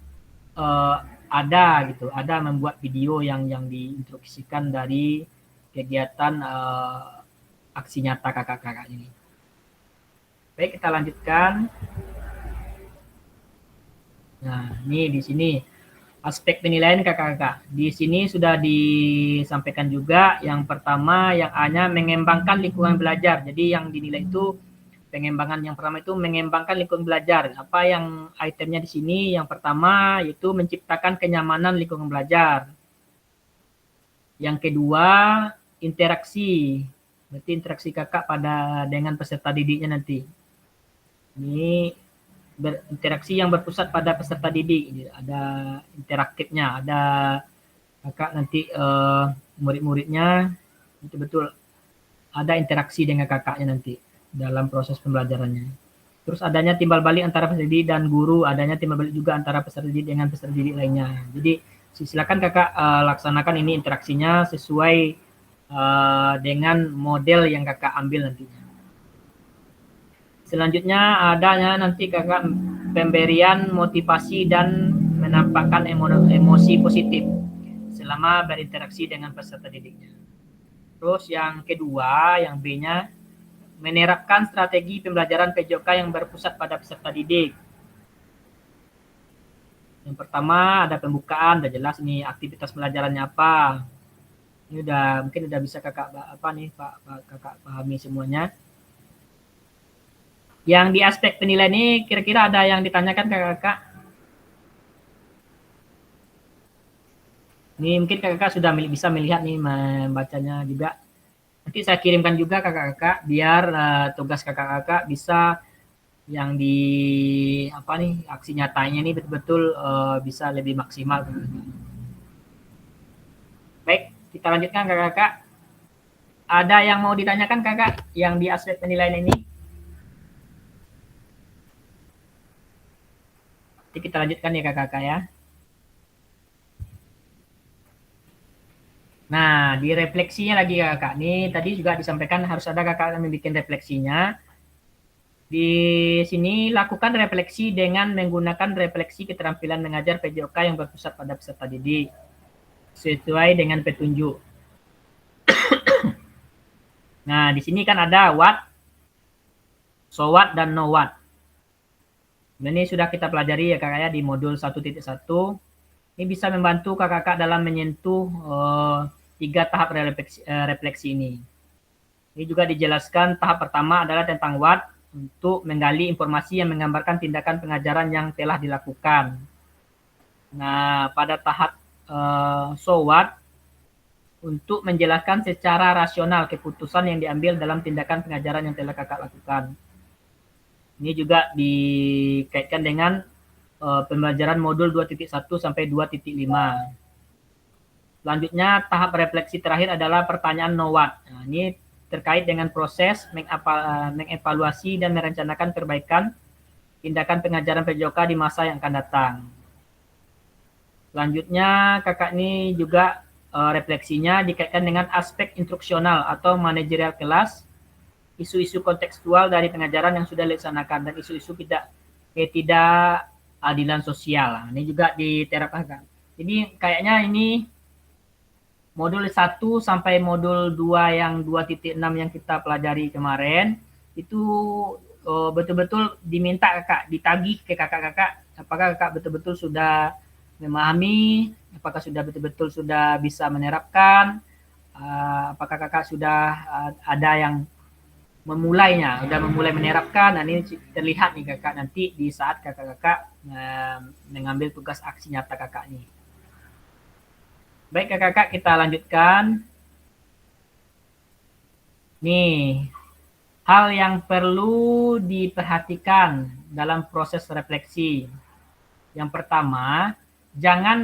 Speaker 1: ada gitu, ada membuat video yang diinstruksikan dari kegiatan aksi nyata kakak-kakak ini. Baik, kita lanjutkan. Nah, ini di sini aspek penilaian kakak-kakak. Di sini sudah disampaikan juga yang pertama yang A-nya mengembangkan lingkungan belajar. Jadi yang dinilai itu pengembangan yang pertama itu mengembangkan lingkungan belajar. Apa yang itemnya di sini? Yang pertama yaitu menciptakan kenyamanan lingkungan belajar. Yang kedua, interaksi. Berarti interaksi kakak dengan peserta didiknya nanti. Ini berinteraksi yang berpusat pada peserta didik, ada interaktifnya, ada kakak nanti murid-muridnya betul-betul ada interaksi dengan kakaknya nanti dalam proses pembelajarannya. Terus adanya timbal balik antara peserta didik dan guru, adanya timbal balik juga antara peserta didik dengan peserta didik lainnya. Jadi silakan kakak laksanakan ini interaksinya sesuai dengan model yang kakak ambil nantinya. Selanjutnya adanya nanti kakak pemberian motivasi dan menampakkan emosi positif selama berinteraksi dengan peserta didiknya. Terus yang kedua, yang B-nya, menerapkan strategi pembelajaran PJOK yang berpusat pada peserta didik. Yang pertama ada pembukaan, udah jelas nih aktivitas pelajarannya apa. Ini mungkin udah bisa kakak kakak pahami semuanya. Yang di aspek penilaian ini kira-kira ada yang ditanyakan kakak-kakak? Ini mungkin kakak-kakak sudah bisa melihat nih membacanya juga. Nanti saya kirimkan juga kakak-kakak biar tugas kakak-kakak bisa yang di aksi nyatanya ini betul-betul bisa lebih maksimal. Baik, kita lanjutkan kakak-kakak. Ada yang mau ditanyakan kakak yang di aspek penilaian ini? Nanti kita lanjutkan ya kakak-kakak ya. Nah, di refleksinya lagi kakak. Nih tadi juga disampaikan harus ada kakak yang membuat refleksinya. Di sini lakukan refleksi dengan menggunakan refleksi keterampilan mengajar PJOK yang berpusat pada peserta didik sesuai dengan petunjuk. Nah, di sini kan ada what, so what, dan no what. Ini sudah kita pelajari ya kakak ya di modul 1.1. Ini bisa membantu kakak-kakak dalam menyentuh 3 tahap refleksi ini. Ini juga dijelaskan tahap pertama adalah tentang what, untuk menggali informasi yang menggambarkan tindakan pengajaran yang telah dilakukan. Nah, pada tahap so what, untuk menjelaskan secara rasional keputusan yang diambil dalam tindakan pengajaran yang telah kakak lakukan. Ini juga dikaitkan dengan pembelajaran modul 2.1 sampai 2.5. Selanjutnya tahap refleksi terakhir adalah pertanyaan no what. Nah, ini terkait dengan proses mengevaluasi dan merencanakan perbaikan tindakan pengajaran PJOK di masa yang akan datang. Selanjutnya kakak ini juga refleksinya dikaitkan dengan aspek instruksional atau manajerial kelas, isu-isu kontekstual dari pengajaran yang sudah dilaksanakan, dan isu-isu ketidakadilan sosial. Nah, ini juga diterapkan. Jadi kayaknya ini modul 1 sampai modul 2 yang 2.6 yang kita pelajari kemarin itu betul-betul diminta kakak, ditagih ke kakak-kakak apakah kakak betul-betul sudah memahami, apakah sudah betul-betul sudah bisa menerapkan, apakah kakak sudah ada yang memulainya, sudah memulai menerapkan. Nah, ini terlihat nih kakak nanti di saat kakak-kakak mengambil tugas aksi nyata kakak nih. Baik kakak-kakak, kita lanjutkan. Nih, hal yang perlu diperhatikan dalam proses refleksi. Yang pertama, jangan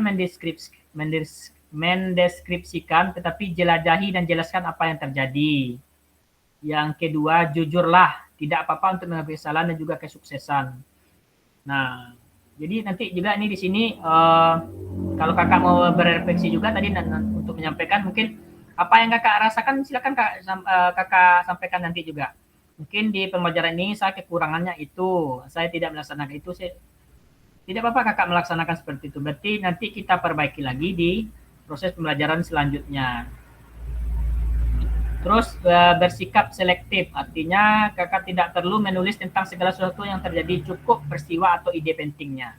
Speaker 1: mendeskripsikan, tetapi jelajahi dan jelaskan apa yang terjadi. Yang kedua, jujurlah, tidak apa-apa untuk mengambil kesalahan dan juga kesuksesan. Nah, Jadi nanti juga nih di sini kalau kakak mau berefleksi juga tadi untuk menyampaikan mungkin apa yang kakak rasakan silakan kakak sampaikan nanti juga. Mungkin di pembelajaran ini saya kekurangannya itu, saya tidak melaksanakan itu, tidak apa-apa kakak melaksanakan seperti itu. Berarti nanti kita perbaiki lagi di proses pembelajaran selanjutnya. Terus bersikap selektif, artinya kakak tidak perlu menulis tentang segala sesuatu yang terjadi, cukup peristiwa atau ide pentingnya.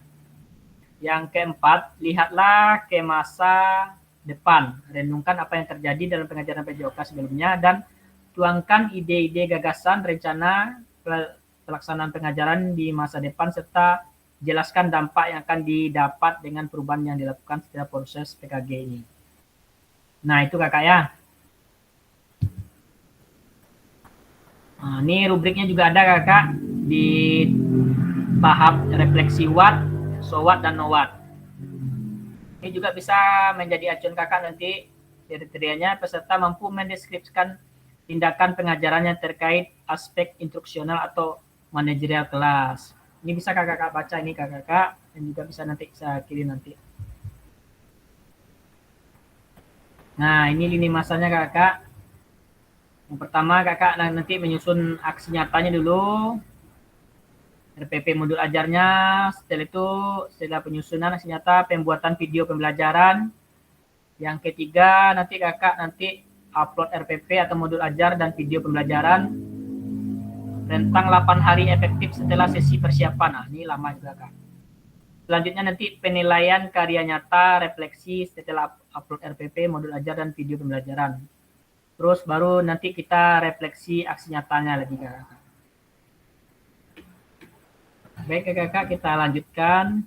Speaker 1: Yang keempat, lihatlah ke masa depan, renungkan apa yang terjadi dalam pengajaran PJOK sebelumnya dan tuangkan ide-ide gagasan rencana pelaksanaan pengajaran di masa depan serta jelaskan dampak yang akan didapat dengan perubahan yang dilakukan setelah proses PKG ini. Nah, itu kakak ya. Nah, ini rubriknya juga ada kakak di tahap refleksi what, so what, dan no what. Ini juga bisa menjadi acuan kakak nanti kriterianya peserta mampu mendeskripsikan tindakan pengajaran yang terkait aspek instruksional atau manajerial kelas. Ini bisa kakak baca ini kakak dan juga bisa nanti saya kirim nanti. Nah, ini lini masanya kakak. Yang pertama kakak nanti menyusun aksi nyatanya dulu, RPP modul ajarnya, setelah itu setelah penyusunan aksi nyata, pembuatan video pembelajaran. Yang ketiga nanti kakak upload RPP atau modul ajar dan video pembelajaran rentang 8 hari efektif setelah sesi persiapan. Nah, ini lama juga kak. Selanjutnya nanti penilaian karya nyata, refleksi setelah upload RPP, modul ajar dan video pembelajaran. Terus baru nanti kita refleksi aksi nyatanya lagi kakak. Baik kakak, kita lanjutkan.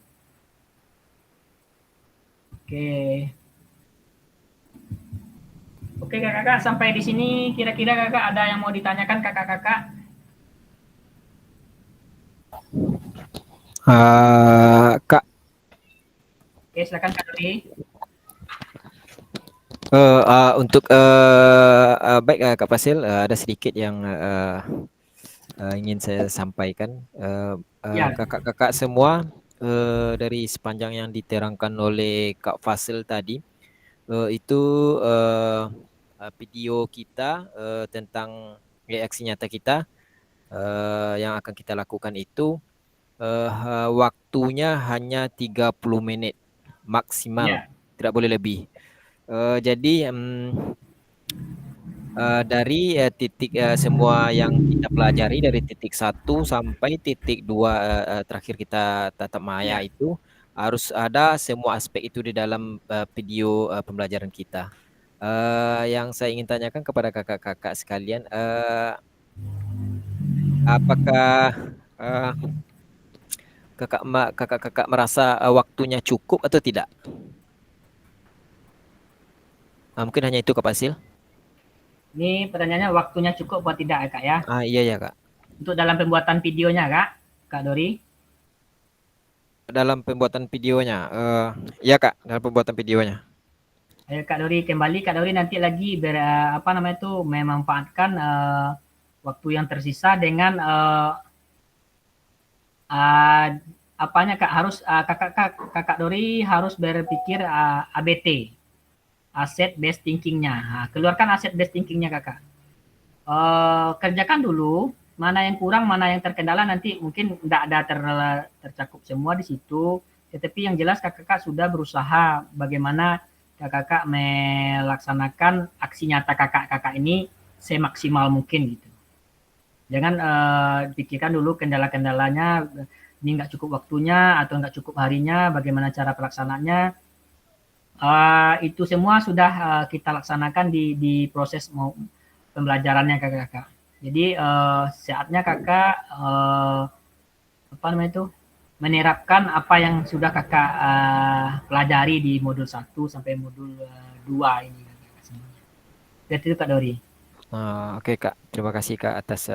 Speaker 1: Oke kakak, sampai di sini kira-kira kakak ada yang mau ditanyakan kakak-kakak?
Speaker 7: Kak.
Speaker 1: Oke, silakan Kak Dori.
Speaker 7: Untuk baik Kak Fasil, ada sedikit yang ingin saya sampaikan. Kakak-kakak semua dari sepanjang yang diterangkan oleh Kak Fasil tadi, itu video kita tentang reaksi nyata kita yang akan kita lakukan itu waktunya hanya 30 menit maksimal, tidak boleh lebih. Jadi dari titik semua yang kita pelajari dari titik 1 sampai titik 2 terakhir kita tatap maya itu harus ada semua aspek itu di dalam video pembelajaran kita. Yang saya ingin tanyakan kepada kakak-kakak sekalian, apakah kakak-kakak merasa waktunya cukup atau tidak? Mungkin hanya itu Kak Fasil.
Speaker 1: Ini pertanyaannya waktunya cukup atau tidak ya kak ya?
Speaker 7: Iya ya kak.
Speaker 1: Untuk dalam pembuatan videonya Kak Dori?
Speaker 7: Dalam pembuatan videonya, ya kak, dalam pembuatan videonya.
Speaker 1: Ayo Kak Dori kembali, Kak Dori nanti lagi memanfaatkan waktu yang tersisa dengan apanya kak harus kakak Dori harus berpikir ABT, asset based thinkingnya. Nah, keluarkan asset based thinkingnya kakak. Kerjakan dulu mana yang kurang, mana yang terkendala, nanti mungkin tidak ada tercakup semua di situ. Tetapi yang jelas kakak sudah berusaha bagaimana kakak melaksanakan aksi nyata kakak ini semaksimal mungkin gitu. Jangan pikirkan dulu kendala-kendalanya, ini nggak cukup waktunya atau nggak cukup harinya, bagaimana cara pelaksanaannya. Itu semua sudah kita laksanakan di proses pembelajarannya kakak-kakak. Jadi saatnya kakak menerapkan apa yang sudah kakak pelajari di modul 1 sampai modul 2 ini kakak semuanya. Seperti itu Kak Dori.
Speaker 7: Oke Kak, terima kasih Kak atas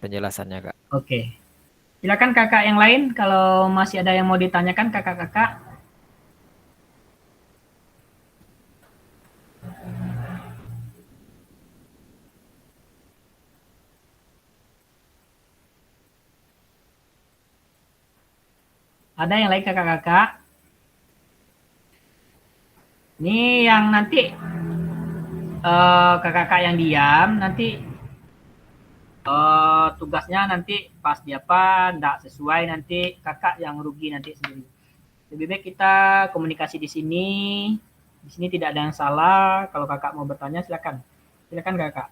Speaker 7: penjelasannya Kak.
Speaker 1: Oke. Silakan kakak yang lain kalau masih ada yang mau ditanyakan kakak-kakak. Ada yang lain kakak-kakak? Ini yang nanti kakak-kakak yang diam nanti tugasnya nanti pas di apa enggak sesuai nanti kakak yang rugi nanti sendiri. Lebih baik kita komunikasi di sini. Di sini tidak ada yang salah. Kalau kakak mau bertanya silakan. Silakan kakak.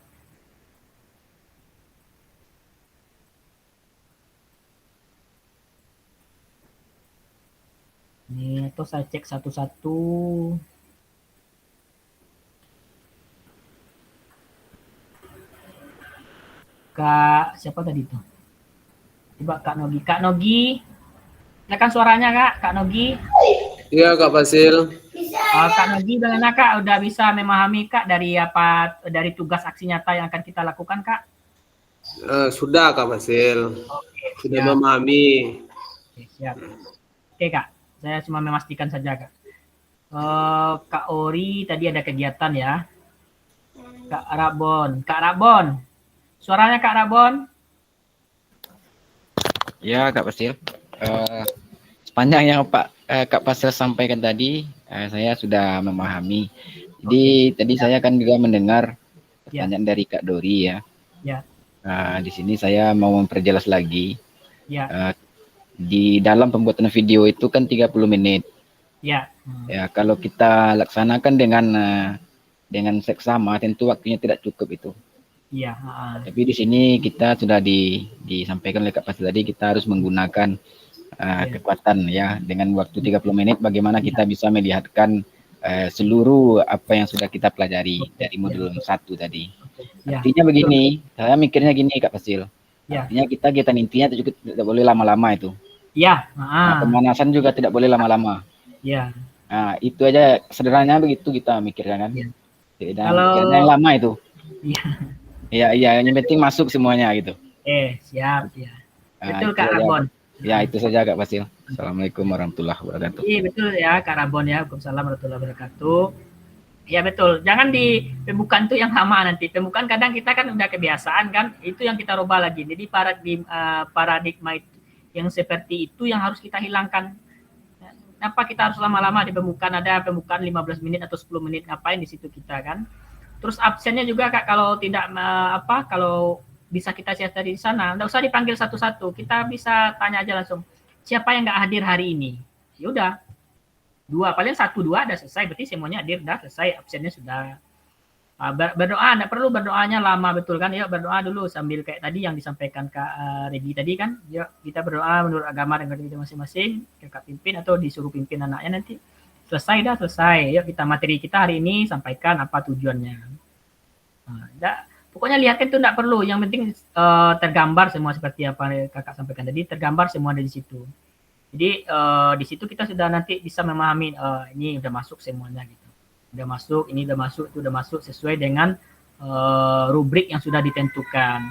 Speaker 1: Ini atau saya cek satu-satu. Kak, siapa tadi itu? Coba Kak Nogi. Kak Nogi, silakan suaranya Kak. Kak Nogi.
Speaker 6: Iya Kak Fasil.
Speaker 1: Kak Nogi, bagaimana Kak? Udah bisa memahami Kak dari dari tugas aksi nyata yang akan kita lakukan Kak?
Speaker 6: Sudah Kak Fasil.
Speaker 1: Oke,
Speaker 6: Sudah
Speaker 1: siap.
Speaker 6: memahami.
Speaker 1: Oke, siap. Oke Kak, saya cuma memastikan saja Kak. Kak Ori tadi ada kegiatan ya. Kak Rabon. Suaranya Kak Rabon.
Speaker 3: Ya Kak Fasil. Sepanjang yang Kak Fasil sampaikan tadi, saya sudah memahami. Jadi tadi saya kan juga mendengar pertanyaan dari Kak Dori ya.
Speaker 1: Ya.
Speaker 3: Di sini saya mau memperjelas lagi.
Speaker 1: Ya.
Speaker 3: Di dalam pembuatan video itu kan 30 menit.
Speaker 1: Ya.
Speaker 3: Ya, kalau kita laksanakan dengan seksama tentu waktunya tidak cukup itu.
Speaker 1: Iya.
Speaker 3: Tapi di sini kita sudah disampaikan oleh Kak Fasil tadi kita harus menggunakan kekuatan ya dengan waktu 30 menit bagaimana kita bisa melihatkan seluruh apa yang sudah kita pelajari dari modul 1 tadi. Artinya begini, saya mikirnya gini Kak Fasil. Artinya kita kegiatan intinya tidak boleh lama-lama itu.
Speaker 1: Iya.
Speaker 3: Pemanasan juga tidak boleh lama-lama.
Speaker 1: Iya.
Speaker 3: Nah, itu aja sederhananya begitu kita mikirkan kan.
Speaker 1: Kalau
Speaker 3: yang lama itu.
Speaker 1: Iya.
Speaker 3: Iya, yang penting masuk semuanya gitu.
Speaker 1: Siap ya. Betul
Speaker 3: Itu
Speaker 1: Kak
Speaker 3: aja.
Speaker 1: Rabon.
Speaker 3: Ya, itu saja Kak Fasil. Assalamualaikum warahmatullahi wabarakatuh.
Speaker 1: Iya betul ya Kak Rabon ya. Waalaikumsalam warahmatullahi wabarakatuh. Ya betul. Jangan di pembukaan itu yang lama nanti. Pembukaan kadang kita kan udah kebiasaan kan. Itu yang kita rubah lagi. Jadi paradigma yang seperti itu yang harus kita hilangkan. Kenapa kita harus lama-lama di pembukaan? Ada pembukaan 15 menit atau 10 menit, ngapain di situ kita kan? Terus absennya juga Kak, kalau tidak kalau bisa kita siasat di sana, nggak usah dipanggil satu-satu, kita bisa tanya aja langsung siapa yang nggak hadir hari ini. Ya udah, 2 paling 1-2 ada selesai, berarti semuanya hadir, dah selesai, absennya sudah. Berdoa, nggak perlu berdoanya lama betul kan? Yuk berdoa dulu sambil kayak tadi yang disampaikan Kak Regi tadi kan. Yuk kita berdoa menurut agama dan kita masing-masing, Kakak pimpin atau disuruh pimpin anaknya nanti. Selesai. Yuk kita materi kita hari ini sampaikan apa tujuannya. Pokoknya lihatkan itu enggak perlu. Yang penting tergambar semua seperti apa Kakak sampaikan tadi, tergambar semua dari situ. Jadi di situ kita sudah nanti bisa memahami ini udah masuk semuanya gitu. Udah masuk, ini udah masuk, itu udah masuk sesuai dengan rubrik yang sudah ditentukan.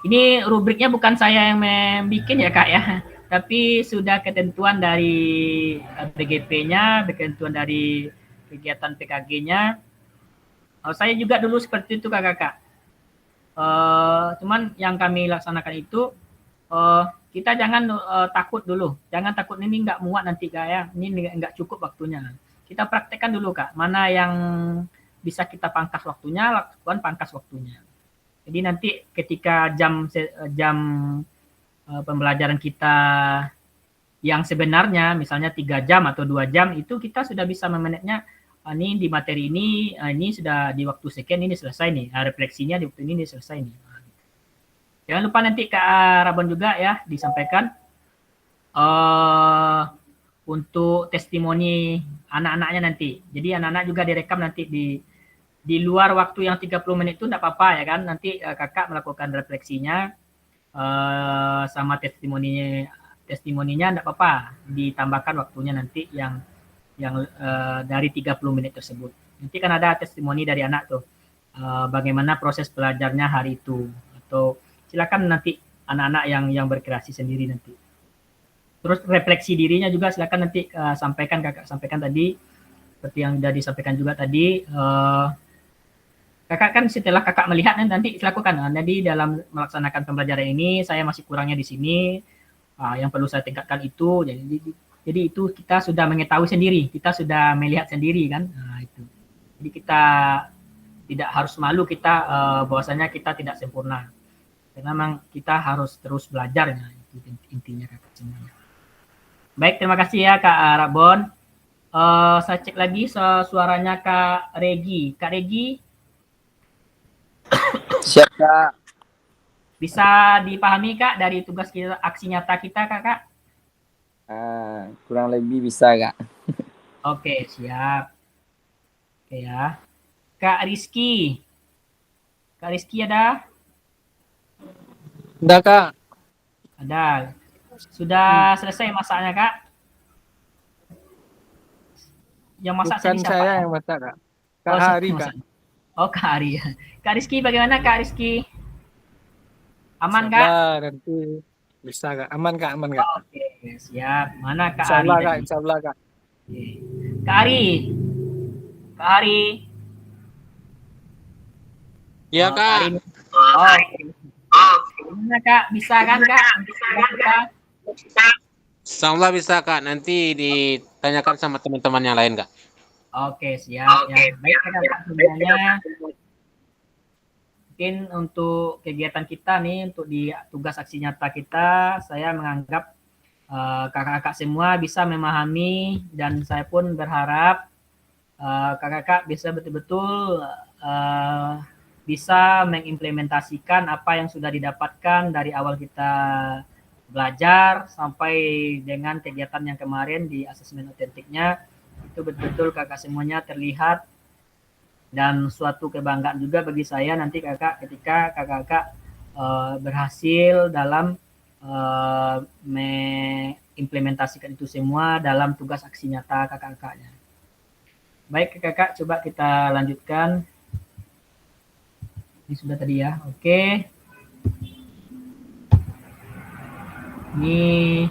Speaker 1: Ini rubriknya bukan saya yang bikin ya Kak ya, tapi sudah ketentuan dari BGP-nya, ketentuan dari kegiatan PKG-nya. Saya juga dulu seperti itu Kakak. Cuman yang kami laksanakan itu kita jangan takut dulu, jangan takut ini nggak muat nanti Kak ya, ini nggak cukup waktunya. Kita praktekkan dulu Kak, mana yang bisa kita pangkas waktunya, lakukan pangkas waktunya. Jadi nanti ketika jam pembelajaran kita yang sebenarnya misalnya 3 jam atau 2 jam itu kita sudah bisa memanage-nya. Ini di materi ini sudah di waktu sekian ini selesai nih, refleksinya di waktu ini selesai nih. Jangan lupa nanti Kak Rabon juga ya disampaikan untuk testimoni anak-anaknya nanti. Jadi anak-anak juga direkam nanti di luar waktu yang 30 menit itu enggak apa-apa ya kan. Nanti Kakak melakukan refleksinya sama testimoninya enggak apa-apa. Ditambahkan waktunya nanti yang dari 30 menit tersebut. Nanti kan ada testimoni dari anak tuh. Bagaimana proses belajarnya hari itu, atau silakan nanti anak-anak yang berkreasi sendiri nanti. Terus refleksi dirinya juga silakan nanti Kakak sampaikan tadi seperti yang sudah disampaikan juga tadi. Kakak kan setelah Kakak melihat nanti lakukan. Jadi dalam melaksanakan pembelajaran ini saya masih kurangnya di sini. yang perlu saya tingkatkan itu. Jadi itu kita sudah mengetahui sendiri, kita sudah melihat sendiri kan. Itu. Jadi kita tidak harus malu kita bahwasanya kita tidak sempurna. Karena memang kita harus terus belajar, ya, itu intinya kakak semuanya. Baik, terima kasih ya Kak Rabon. Saya cek lagi suaranya Kak Regi. Kak Regi,
Speaker 2: Siap Kak.
Speaker 1: bisa dipahami Kak dari tugas kita, aksi nyata kita Kakak?
Speaker 2: Kurang lebih bisa Kak.
Speaker 1: Oke, siap. Oke ya. Kak Rizky. Kak Rizky ada?
Speaker 5: Udah Kak.
Speaker 1: Ada. Sudah selesai masaknya Kak? Yang masak
Speaker 5: Bukan
Speaker 1: siapa?
Speaker 5: saya yang masak Kak. Kak Hari Kak.
Speaker 1: Oh Kak Hari. Kak Rizky bagaimana Kak Rizky? Aman Kak?
Speaker 5: Insyaallah nanti bisa Kak. Aman Kak, aman Kak.
Speaker 1: Oke, siap. Mana Kak Ari?
Speaker 5: Insyaallah Kak, insyaallah Kak.
Speaker 1: Oke. Kak Ari. Kak Ari.
Speaker 5: Iya
Speaker 1: Kak
Speaker 5: Kak.
Speaker 1: Ari. Gimana Kak? Bisa kan Kak? Bisa.
Speaker 5: Insyaallah bisa Kak. Nanti ditanyakan sama teman-teman yang lain Kak.
Speaker 1: Oke, siap. Ya. Baik Kak semuanya. Mungkin untuk kegiatan kita nih, untuk di tugas aksi nyata kita, saya menganggap kakak-kakak semua bisa memahami, dan saya pun berharap kakak-kakak bisa betul-betul bisa mengimplementasikan apa yang sudah didapatkan dari awal kita belajar sampai dengan kegiatan yang kemarin di asesmen otentiknya. Itu betul-betul kakak semuanya terlihat, dan suatu kebanggaan juga bagi saya nanti kakak ketika kakak berhasil dalam mengimplementasikan itu semua dalam tugas aksi nyata kakak-kakaknya. Baik kakak, coba kita lanjutkan. Ini sudah tadi ya, oke. Ini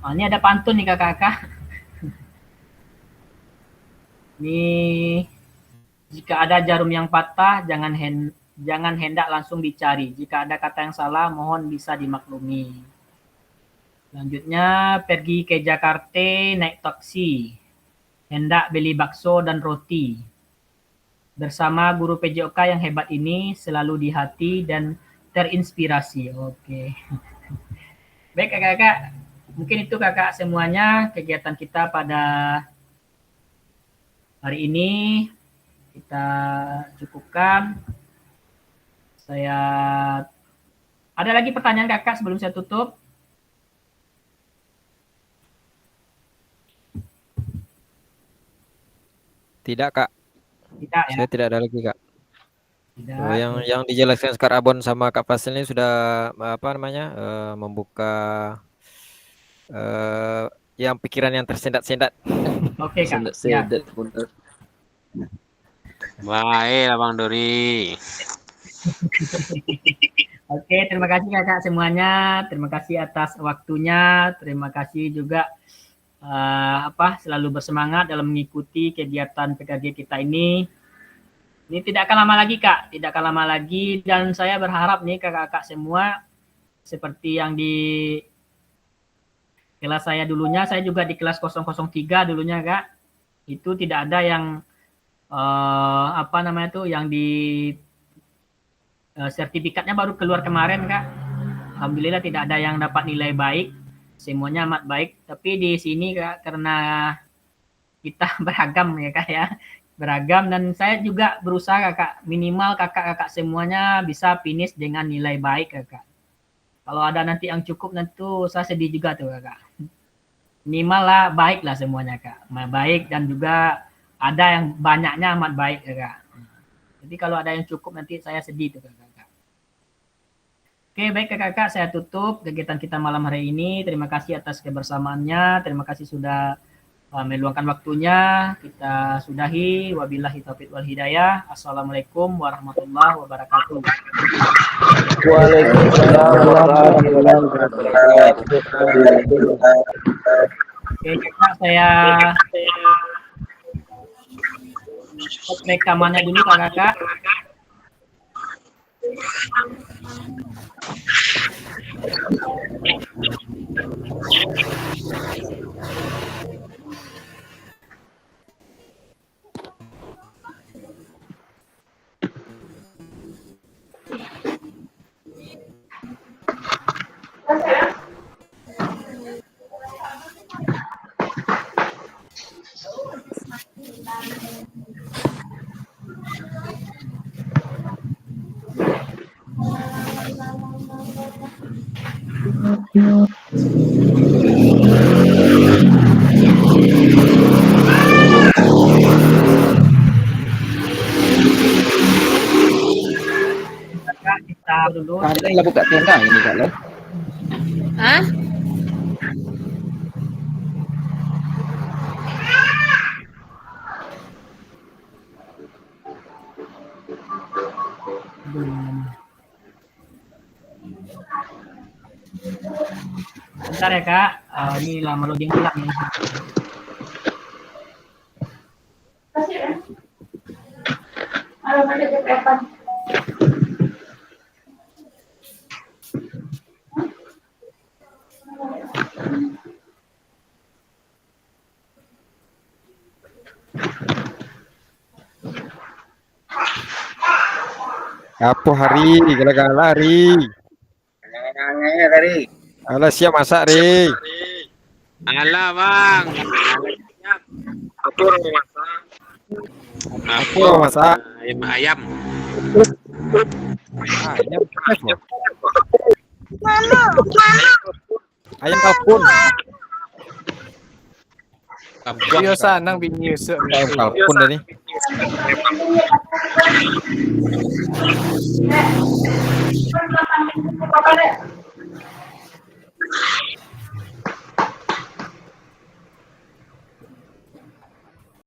Speaker 1: ada pantun nih kakak-kakak. Ini, jika ada jarum yang patah, jangan hendak langsung dicari. Jika ada kata yang salah, mohon bisa dimaklumi. Selanjutnya, pergi ke Jakarta naik taksi. Hendak beli bakso dan roti. Bersama guru PJOK yang hebat ini, selalu di hati dan terinspirasi. Oke. Baik kakak-kakak, mungkin itu kakak semuanya kegiatan kita pada hari ini. Kita cukupkan. Ada lagi pertanyaan kakak sebelum saya tutup?
Speaker 7: Tidak Kak.
Speaker 1: Tidak ya?
Speaker 7: Saya tidak ada lagi Kak.
Speaker 1: Tidak.
Speaker 7: Yang dijelaskan Kak Rabon sama Kak Fasil ini sudah membuka yang pikiran yang tersendat-sendat.
Speaker 1: Oke Kak.
Speaker 2: Sendat.
Speaker 5: Baik, Bang Dori.
Speaker 1: Oke, terima kasih kakak semuanya. Terima kasih atas waktunya. Terima kasih juga selalu bersemangat dalam mengikuti kegiatan PKG kita ini. Ini tidak akan lama lagi Kak, tidak akan lama lagi, dan saya berharap nih kakak-kakak semua seperti yang di kelas saya dulunya, saya juga di kelas 003 dulunya Kak. Itu tidak ada yang yang di sertifikatnya baru keluar kemarin Kak. Alhamdulillah tidak ada yang dapat nilai baik, semuanya amat baik. Tapi di sini Kak, karena kita beragam ya Kak ya, beragam, dan saya juga berusaha Kak, minimal kakak-kakak semuanya bisa finish dengan nilai baik Kak. Kalau ada nanti yang cukup, nanti saya sedih juga tuh Kak. Minimal lah baik lah semuanya Kak, baik, dan juga ada yang banyaknya amat baik Kak. Jadi kalau ada yang cukup nanti saya sedih tuh Kak. Oke, baik kakak-kakak, saya tutup kegiatan kita malam hari ini. Terima kasih atas kebersamaannya. Terima kasih sudah meluangkan waktunya. Kita sudahi. Wabillahi taufiq wal hidayah. Assalamualaikum warahmatullahi wabarakatuh.
Speaker 10: Waalaikumsalam warahmatullahi wabarakatuh.
Speaker 1: Oke, kakak, saya rekamannya dulu kakak. Kita dulu.
Speaker 3: Ada yang buka tenda ini Kak loh.
Speaker 4: Hah?
Speaker 1: Bentar ya Kak, ini lama loading ulang nih.
Speaker 7: Apa hari? Gala-gala hari.
Speaker 3: Kangen hari.
Speaker 7: Alah siap masak hari.
Speaker 5: Alah bang.
Speaker 7: Apa orang masak? Apa orang masak?
Speaker 5: Ayam.
Speaker 7: Ayam apa? Ayam kalkun.
Speaker 5: Dia
Speaker 12: sanang bini usuk.
Speaker 7: Ayam kalkun tadi.